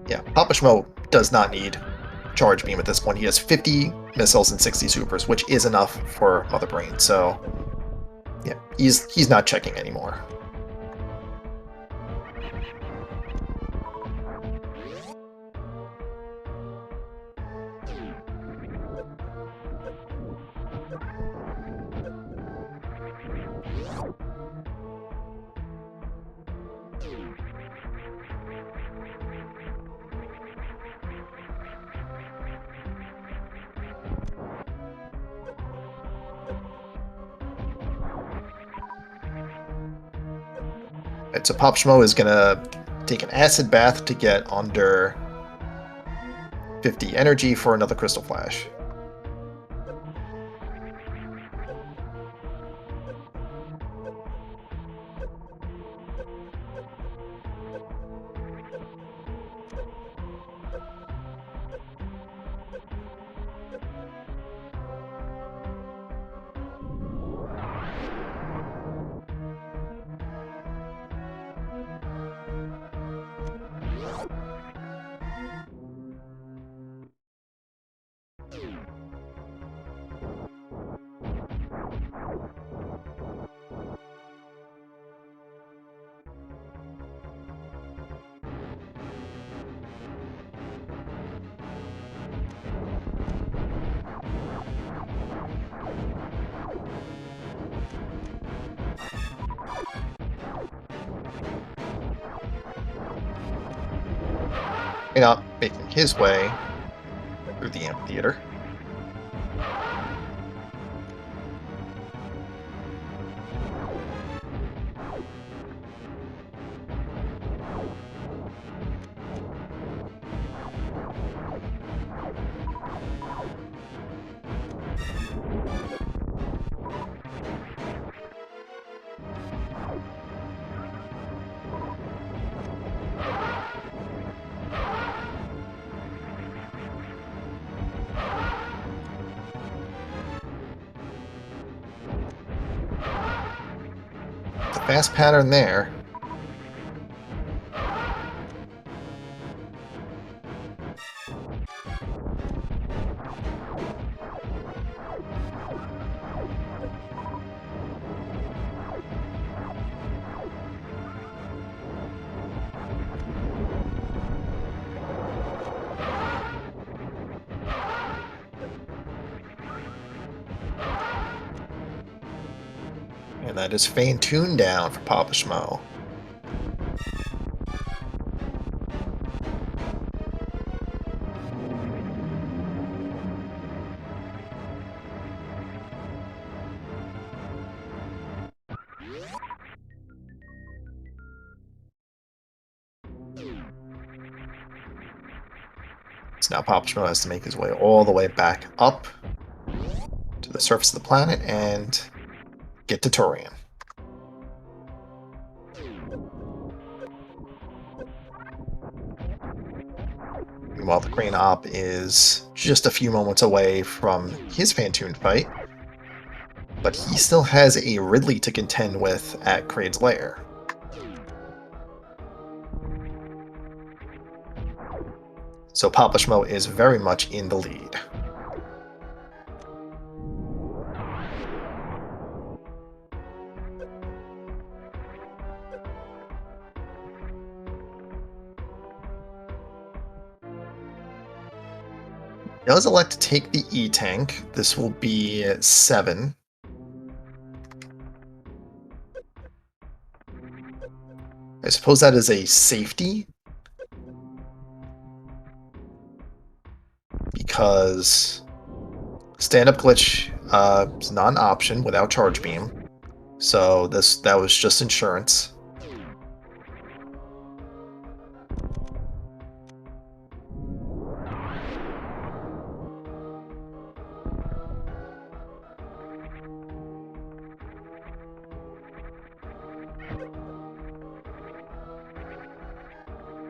Yeah, PapaSchmo does not need Charge Beam at this point. He has 50 missiles and 60 supers, which is enough for Mother Brain, so yeah, he's not checking anymore. Right, so PapaSchmo is gonna take an acid bath to get under 50 energy for another Crystal Flash. Not making his way through the amphitheater. fast pattern there. And that is Feign Tune down for PapaSchmo. So now PapaSchmo has to make his way all the way back up to the surface of the planet and get to Turian. Meanwhile, the Craneop is just a few moments away from his Phantoon fight, but he still has a Ridley to contend with at Kraid's lair. So PapaSchmo is very much in the lead. Does elect to take the E-Tank. This will be 7. I suppose that is a safety, because stand-up glitch is not an option without charge beam, so that was just insurance.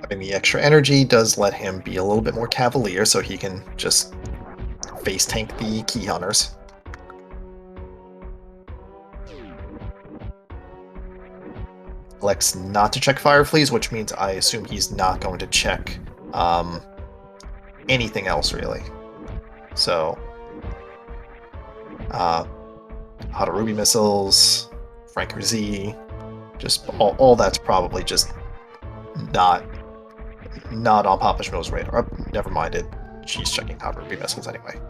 Having the extra energy does let him be a little bit more cavalier, so he can just face tank the key hunters. Elects not to check Fire Fleas, which means I assume he's not going to check anything else, really. So, Hadarubi missiles, Franker Z, just all that's probably just not on PapaSchmo's radar. Oh, never mind it. She's checking Hadarubi missiles anyway.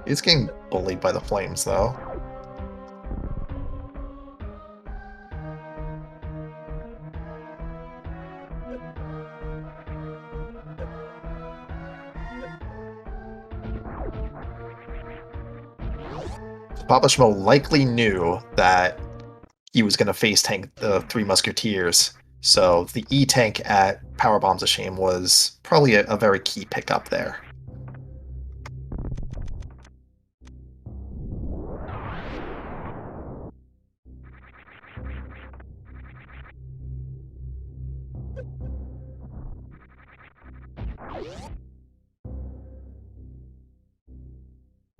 He's getting bullied by the flames, though. PapaSchmo likely knew that he was going to face tank the Three Musketeers, so the E-Tank at Power Bombs of Shame was probably a very key pickup there.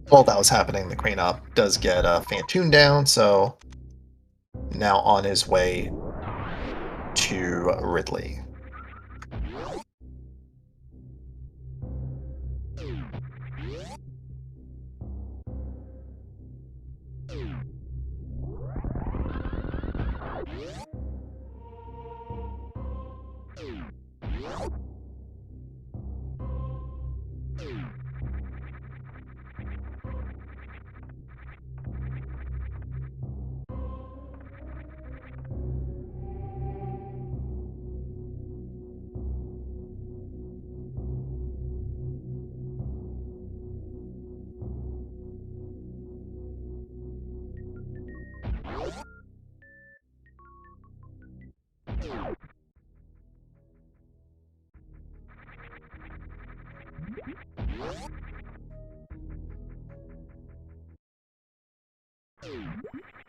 While that was happening, the Craneop does get Phantoon down, so now on his way to Ridley.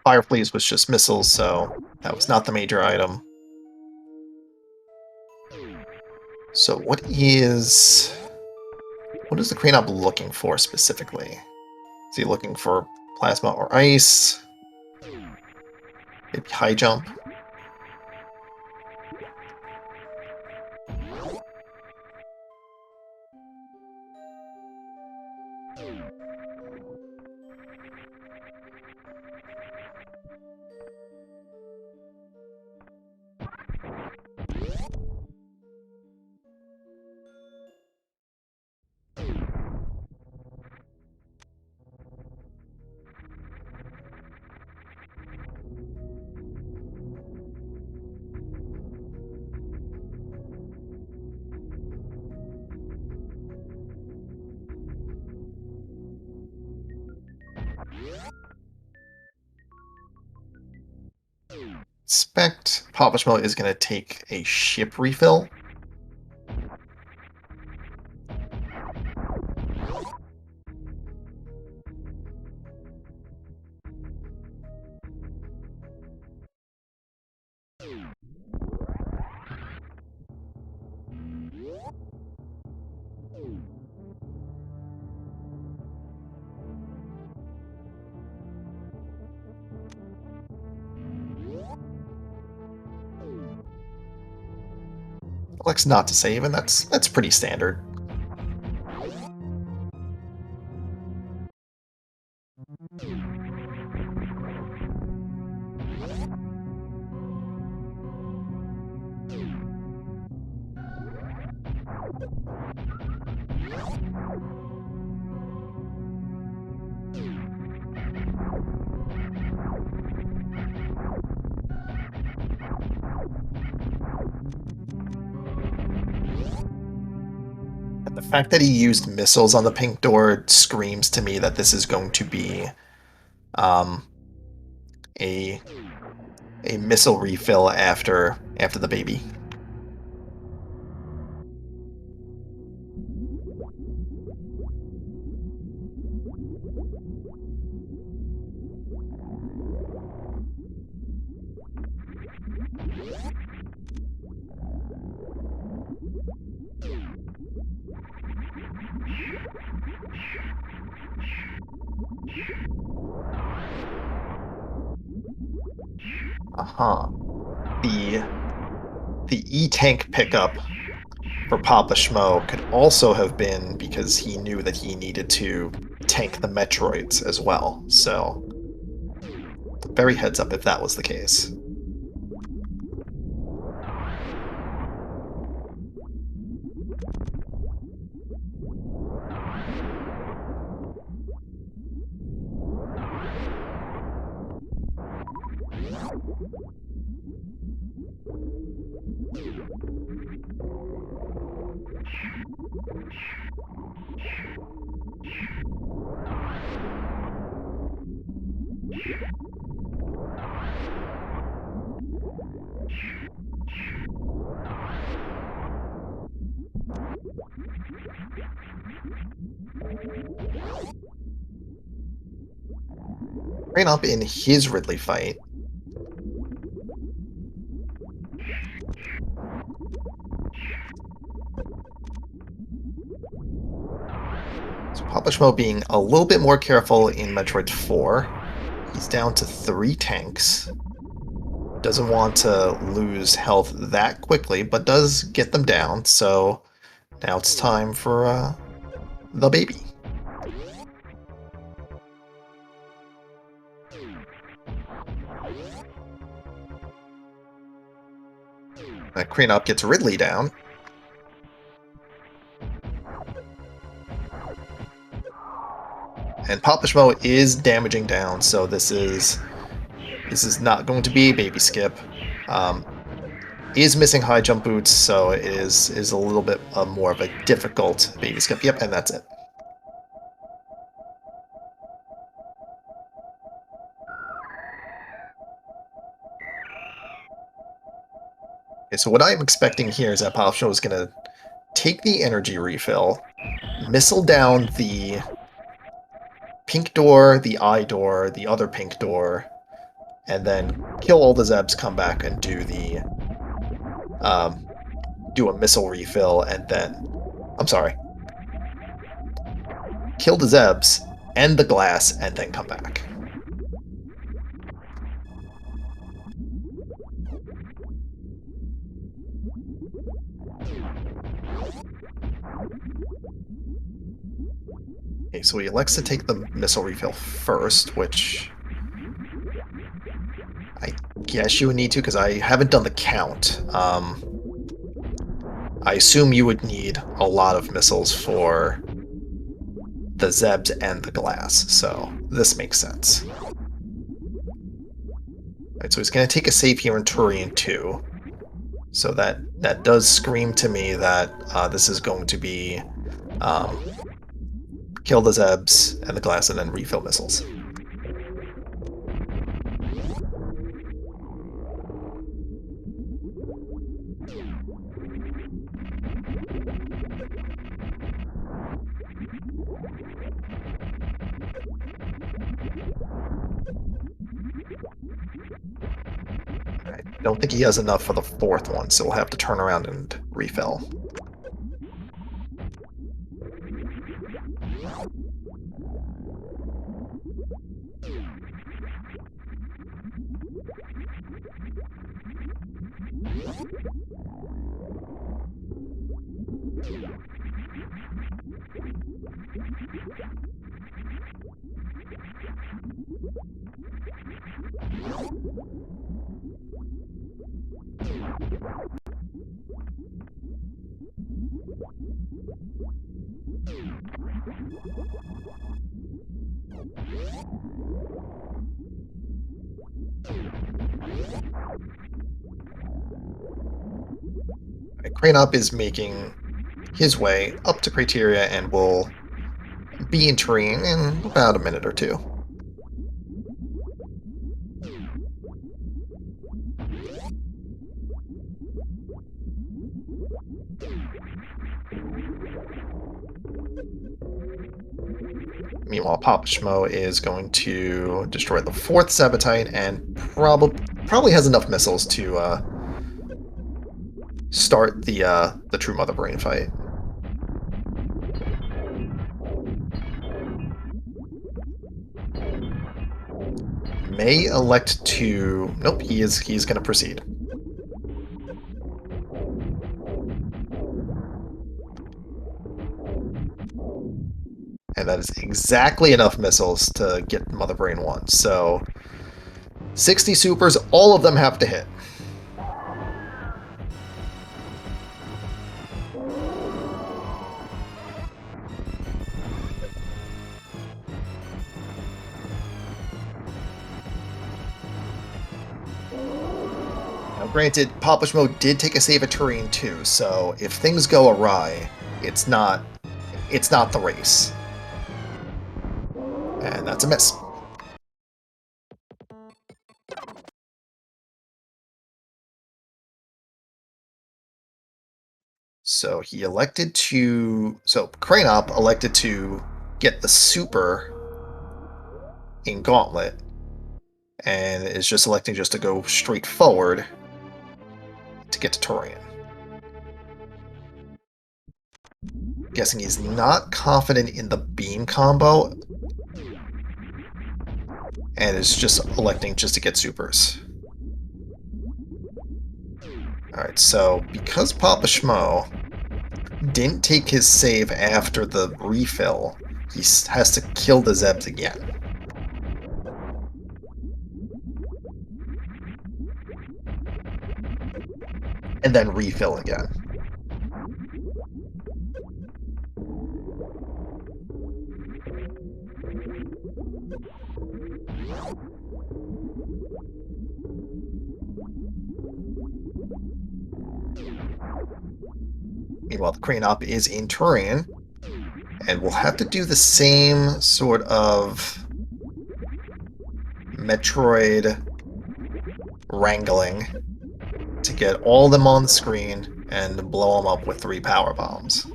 Fire Fleas was just missiles, so that was not the major item. So what is the Craneop looking for specifically? Is he looking for plasma or ice? Maybe high jump? Expect PapaSchmo is going to take a ship refill. Elects not to save, and that's pretty standard. And the fact that he used missiles on the pink door screams to me that this is going to be um, a missile refill after the baby. Uh-huh. The E-tank pickup for PapaSchmo could also have been because he knew that he needed to tank the Metroids as well. So, very heads up if that was the case. Ran up in his Ridley fight. So PapaSchmo being a little bit more careful in Metroid 4. He's down to 3 tanks. Doesn't want to lose health that quickly, but does get them down, so now it's time for the baby. Craneop gets Ridley down. And PapaSchmo is damaging down, so this is not going to be a baby skip. Is missing high jump boots, so it is a little bit more of a difficult baby skip. Yep, and that's it. Okay, so what I'm expecting here is that PapaSchmo is going to take the energy refill, missile down the pink door, the eye door, the other pink door, and then kill all the Zebs, come back, and do the do a missile refill, and then... I'm sorry. Kill the Zebs, end the glass, and then come back. Okay, so he elects to take the missile refill first, which I guess you would need to, because I haven't done the count. I assume you would need a lot of missiles for the Zebs and the glass, so this makes sense. Right, so he's going to take a save here in Turian 2. So that does scream to me that this is going to be kill the Zebs and the glass and then refill missiles. I don't think he has enough for the fourth one, so we'll have to turn around and refill. Craneop is making his way up to Criteria and will be in Turian in about a minute or two. Meanwhile, PapaSchmo is going to destroy the fourth Sabotage and probably has enough missiles to start the True Mother Brain fight. May elect to... Nope, he's going to proceed. And that is exactly enough missiles to get Mother Brain 1. So, 60 supers, all of them have to hit. Now, granted, PapaSchmo did take a save at Turian 2, so if things go awry, it's not the race. And that's a miss. So he elected to... So Craneop elected to get the super in Gauntlet, and is just electing just to go straight forward to get to Turian. Guessing he's not confident in the beam combo, and is just electing just to get supers. Alright, so because PapaSchmo didn't take his save after the refill, he has to kill the Zebs again. And then refill again. Meanwhile, the Craneop is in Turian, and we'll have to do the same sort of Metroid wrangling to get all of them on the screen and blow them up with 3 power bombs.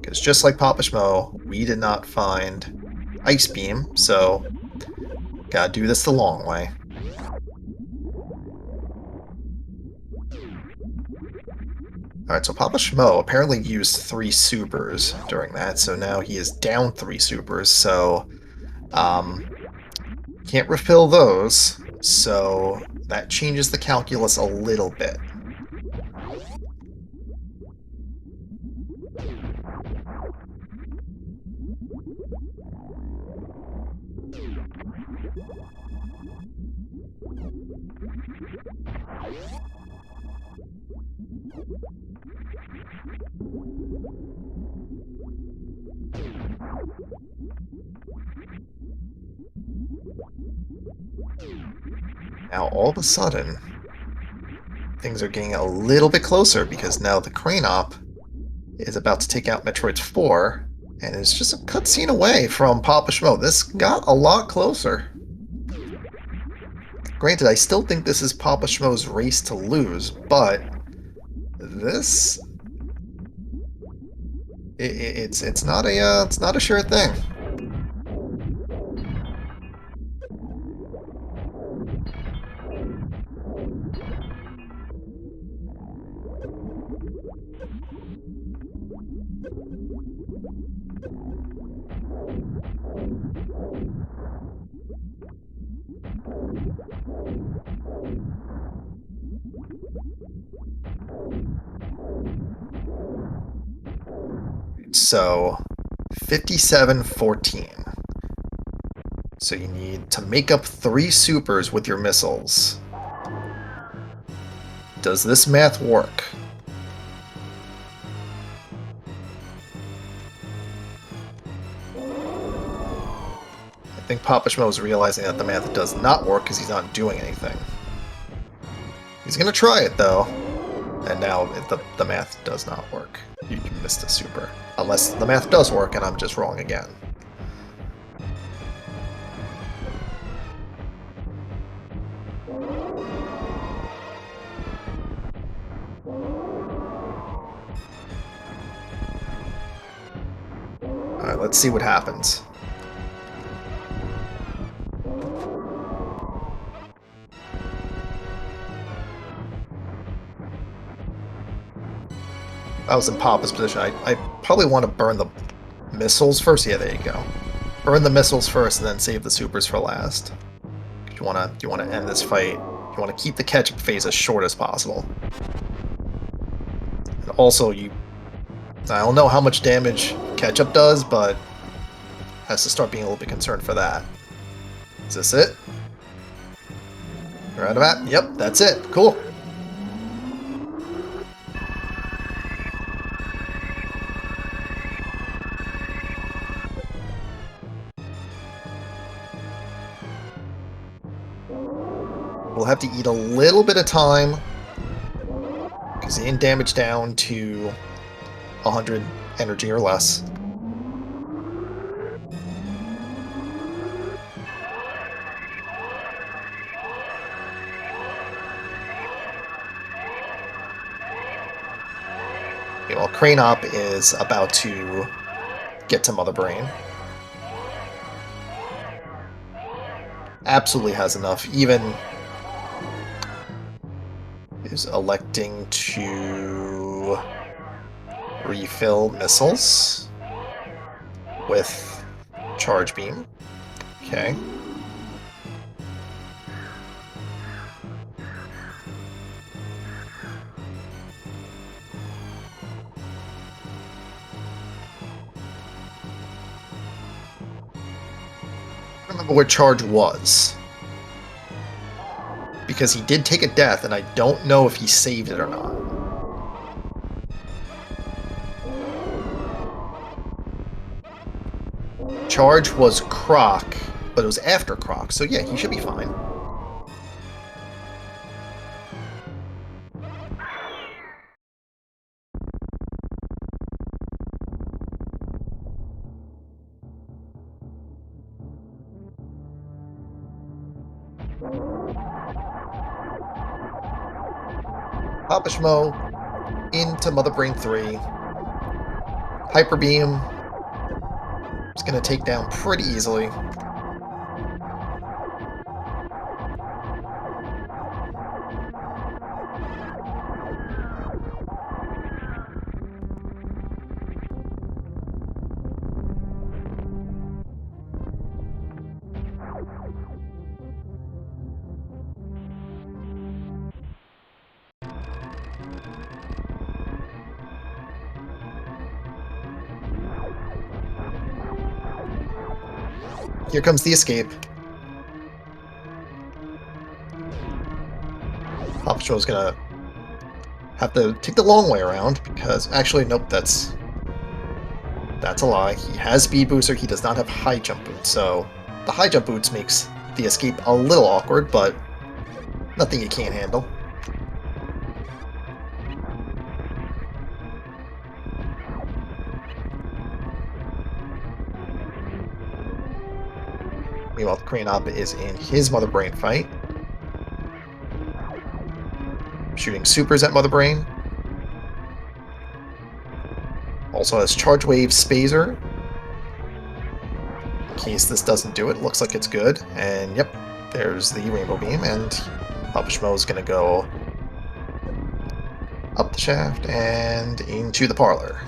Because just like PapaSchmo, we did not find Ice Beam, so gotta do this the long way. Alright, so PapaSchmo apparently used 3 supers during that, so now he is down 3 supers, so can't refill those, so that changes the calculus a little bit. Now, all of a sudden, things are getting a little bit closer because now the Craneop is about to take out Metroid 4, and it's just a cutscene away from PapaSchmo. This got a lot closer. Granted, I still think this is PapaSchmo's race to lose, but this it's not a sure thing. So 57-14. So you need to make up 3 supers with your missiles. Does this math work? I think PapaSchmo is realizing that the math does not work because he's not doing anything. He's gonna try it though, and now the math does not work. You missed a super. Unless the math does work and I'm just wrong again. Alright, let's see what happens. If I was in Papa's position, I probably want to burn the missiles first. Yeah, there you go. Burn the missiles first and then save the supers for last. You wanna end this fight. You wanna keep the catch-up phase as short as possible. And also, I don't know how much damage catch-up does, but has to start being a little bit concerned for that. Is this it? We're out of that? Yep, that's it. Cool. We'll have to eat a little bit of time because he didn't damage down to 100 energy or less. Okay, well, Craneop is about to get to Mother Brain. Absolutely has enough. Even is electing to refill missiles with charge beam. Okay. I don't remember where charge was, because he did take a death, and I don't know if he saved it or not. Charge was Croc, but it was after Croc, so yeah, he should be fine. PapaSchmo into Mother Brain 3. Hyper Beam. It's going to take down pretty easily. here comes the escape. PapaSchmo's gonna have to take the long way around because actually, nope, that's a lie. He has speed booster. He does not have high jump boots, so the high jump boots makes the escape a little awkward, but nothing you can't handle. Meanwhile, the Crane-Op is in his Mother Brain fight. Shooting supers at Mother Brain. Also has Charge Wave Spazer. In case this doesn't do it, looks like it's good. And yep, there's the Rainbow Beam, and PapaSchmo is going to go up the shaft and into the parlor.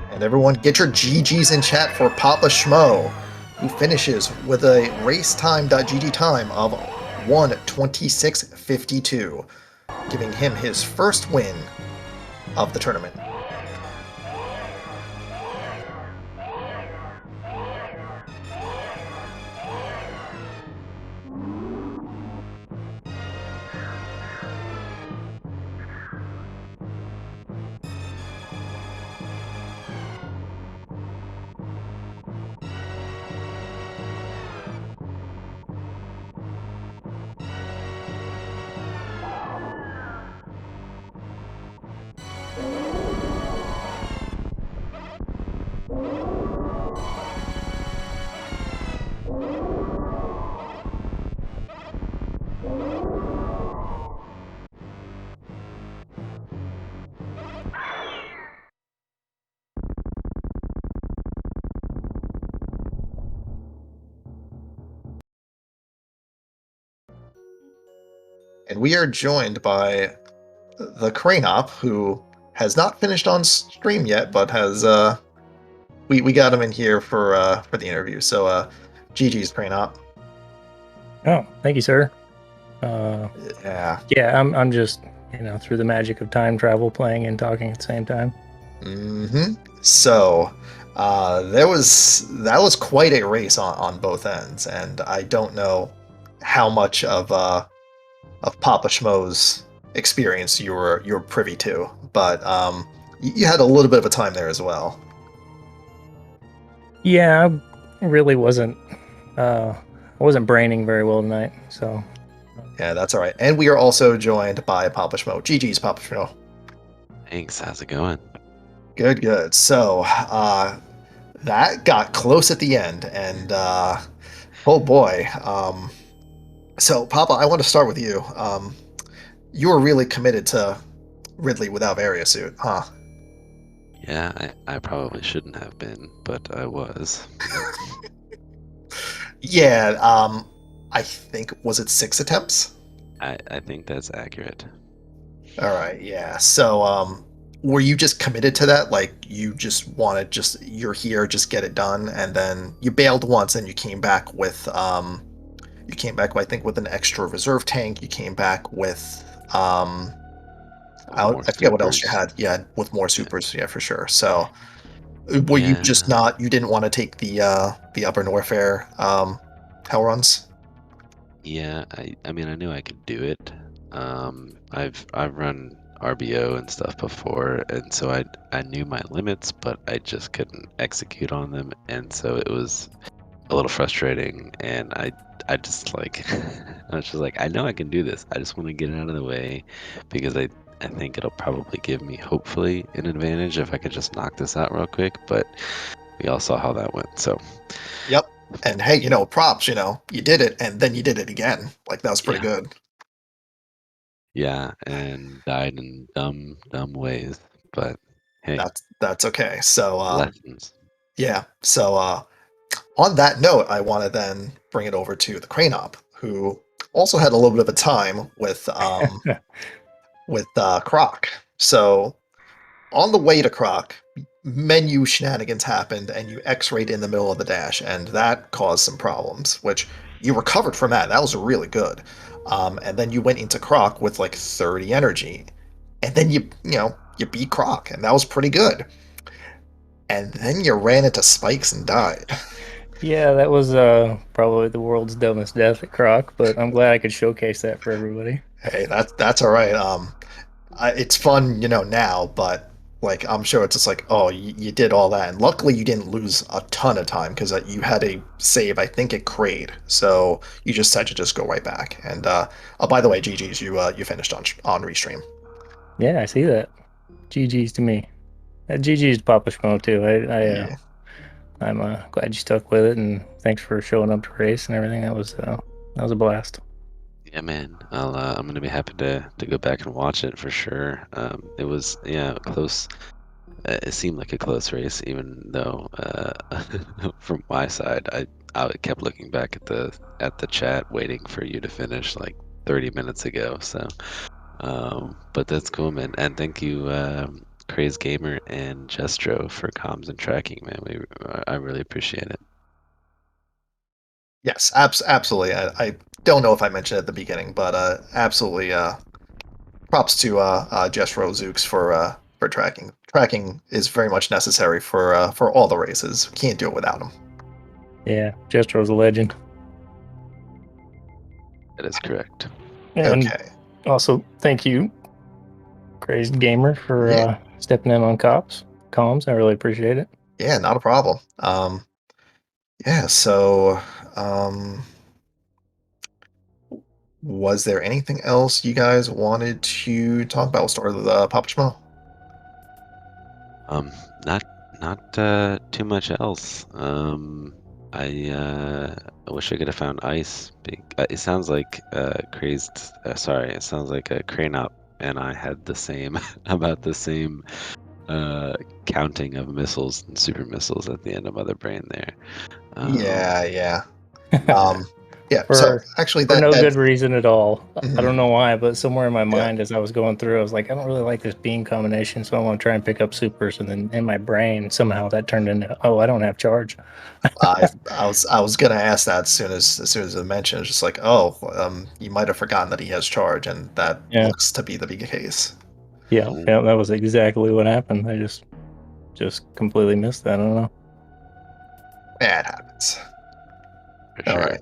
And everyone, get your GGs in chat for PapaSchmo, who finishes with a racetime.gg time of 1:26:52, giving him his first win of the tournament. And we are joined by the Crane-Op, who has not finished on stream yet, but has we got him in here for the interview. So GG's Crane-Op. Oh, thank you, sir. Yeah. Yeah, I'm just through the magic of time travel, playing and talking at the same time. So that was quite a race on both ends, and I don't know how much of PapaSchmo's experience you were privy to, but you had a little bit of a time there as well. Yeah, I really wasn't. I wasn't braining very well tonight, so. Yeah, that's all right. And we are also joined by PapaSchmo. GG's PapaSchmo. Thanks. How's it going? Good, good. So that got close at the end, and oh boy. So Papa, I want to start with you. You were really committed to Ridley without area suit, huh? Yeah, I probably shouldn't have been, but I was. Yeah, I think, was it 6 attempts? I think that's accurate. All right, yeah. So, were you just committed to that? Like, you just wanted you're here, just get it done, and then you bailed once and you came back with, I think, with an extra reserve tank. You came back with, I forget what else you had. Yeah, with more supers, yeah, for sure. So, were you just not, you didn't want to take the Upper Norfair, hell runs? Yeah, I mean, I knew I could do it. I've run RBO and stuff before, and so I knew my limits, but I just couldn't execute on them, and so it was a little frustrating. And I just like I was just like, I know I can do this. I just want to get it out of the way because I think it'll probably give me hopefully an advantage if I could just knock this out real quick. But we all saw how that went, so. Yep. And hey, props, you did it, and then you did it again. Like, that was pretty good. Yeah, and died in dumb ways, but hey. That's okay. So, lessons. Yeah. So, on that note, I want to then bring it over to the Crane-Op, who also had a little bit of a time with with Croc. So, on the way to Croc, menu shenanigans happened, and you X-rayed in the middle of the dash, and that caused some problems. Which you recovered from that. That was really good. And then you went into Croc with like 30 energy, and then you beat Croc, and that was pretty good. And then you ran into spikes and died. Yeah, that was probably the world's dumbest death at Croc, but I'm glad I could showcase that for everybody. Hey, that's all right. It's fun, now, but like I'm sure it's just like, oh, you did all that, and luckily you didn't lose a ton of time because you had a save. I think it crayed, so you just had to just go right back. And oh, by the way, GG's, you finished on restream. Yeah, I see that. GG's to me. GG's to PapaSchmo too. Yeah. I'm glad you stuck with it, and thanks for showing up to race and everything. That was a blast. Yeah, man. I'm gonna be happy to go back and watch it for sure. It was close. It seemed like a close race, even though from my side, I kept looking back at the chat, waiting for you to finish like 30 minutes ago. So, but that's cool, man. And thank you, Craze Gamer and Jestro for comms and tracking, man. I really appreciate it. Yes, absolutely. I don't know if I mentioned it at the beginning, but absolutely. Props to Jess Zooks for tracking. Tracking is very much necessary for all the races. Can't do it without him. Yeah, Jestro's a legend. That is correct. And Okay. also, thank you, Crazed Gamer, for Yeah. stepping in on comms. I really appreciate it. Yeah, not a problem. Yeah, so um, was there anything else you guys wanted to talk about? We'll start with Papa Schmo. Um, not too much else. I wish I could have found ice. It sounds like crazed. Sorry, it sounds like a Craneop and I had the same about the same uh counting of missiles and super missiles at the end of Mother Brain there. Yeah, yeah. Um, yeah, so for actually for that no that good reason at all. I don't mhm, know why, but somewhere in my yeah. mind, as I was going through, I was like, I don't really like this beam combination, so I want to try and pick up supers. And then in my brain, somehow that turned into, oh, I don't have charge. I was gonna ask that as soon as I mentioned. It's just like, oh, you might have forgotten that he has charge, and that Yeah, looks to be the big case. yeah, Mhm, yeah. That was exactly what happened. I just completely missed that. I don't know. Yeah, it happens. for All sure. right.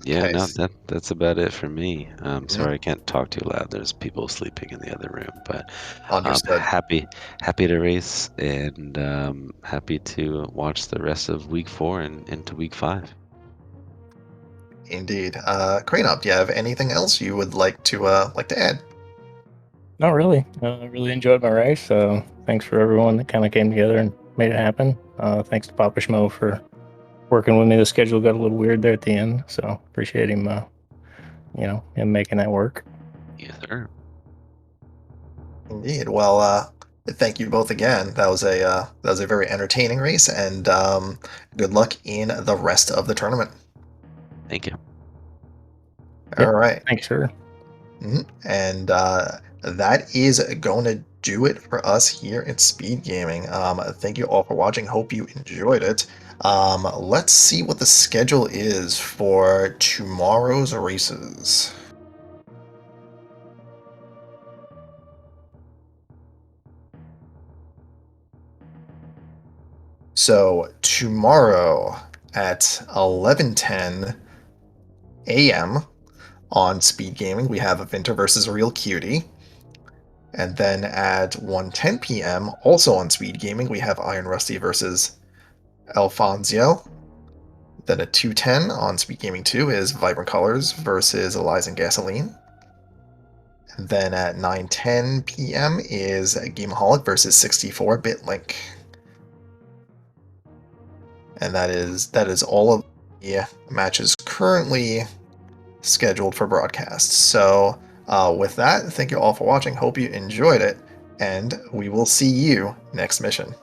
Yeah, Okay. no, that's about it for me. Mhm. Sorry I can't talk too loud. There's people sleeping in the other room, but Understood. happy to race and happy to watch the rest of week 4 and into week 5. Indeed. Crane up. Do you have anything else you would like to add? Not really. I really enjoyed my race. Thanks for everyone that kind of came together and made it happen. Thanks to Papa Schmo for working with me. The schedule got a little weird there at the end, so appreciate him. Him making that work. Yes, sir. Indeed. Well, thank you both again. That was a very entertaining race, and good luck in the rest of the tournament. Thank you. All Yep. right. Thanks, sir. And that is going to do it for us here at Speed Gaming. Thank you all for watching. Hope you enjoyed it. Let's see what the schedule is for tomorrow's races. So tomorrow at 11:10 a.m. on Speed Gaming, we have Vinter versus Real Cutie. And then at 1:10 p.m., also on Speed Gaming, we have Iron Rusty versus Alfonso. Then at 2:10 on Speed Gaming 2 is Vibrant Colors versus Eliza and Gasoline. And then at 9:10 p.m. is Gameaholic versus 64-Bit Link. And that is all of the matches currently scheduled for broadcast. So with that, thank you all for watching. Hope you enjoyed it, and we will see you next mission.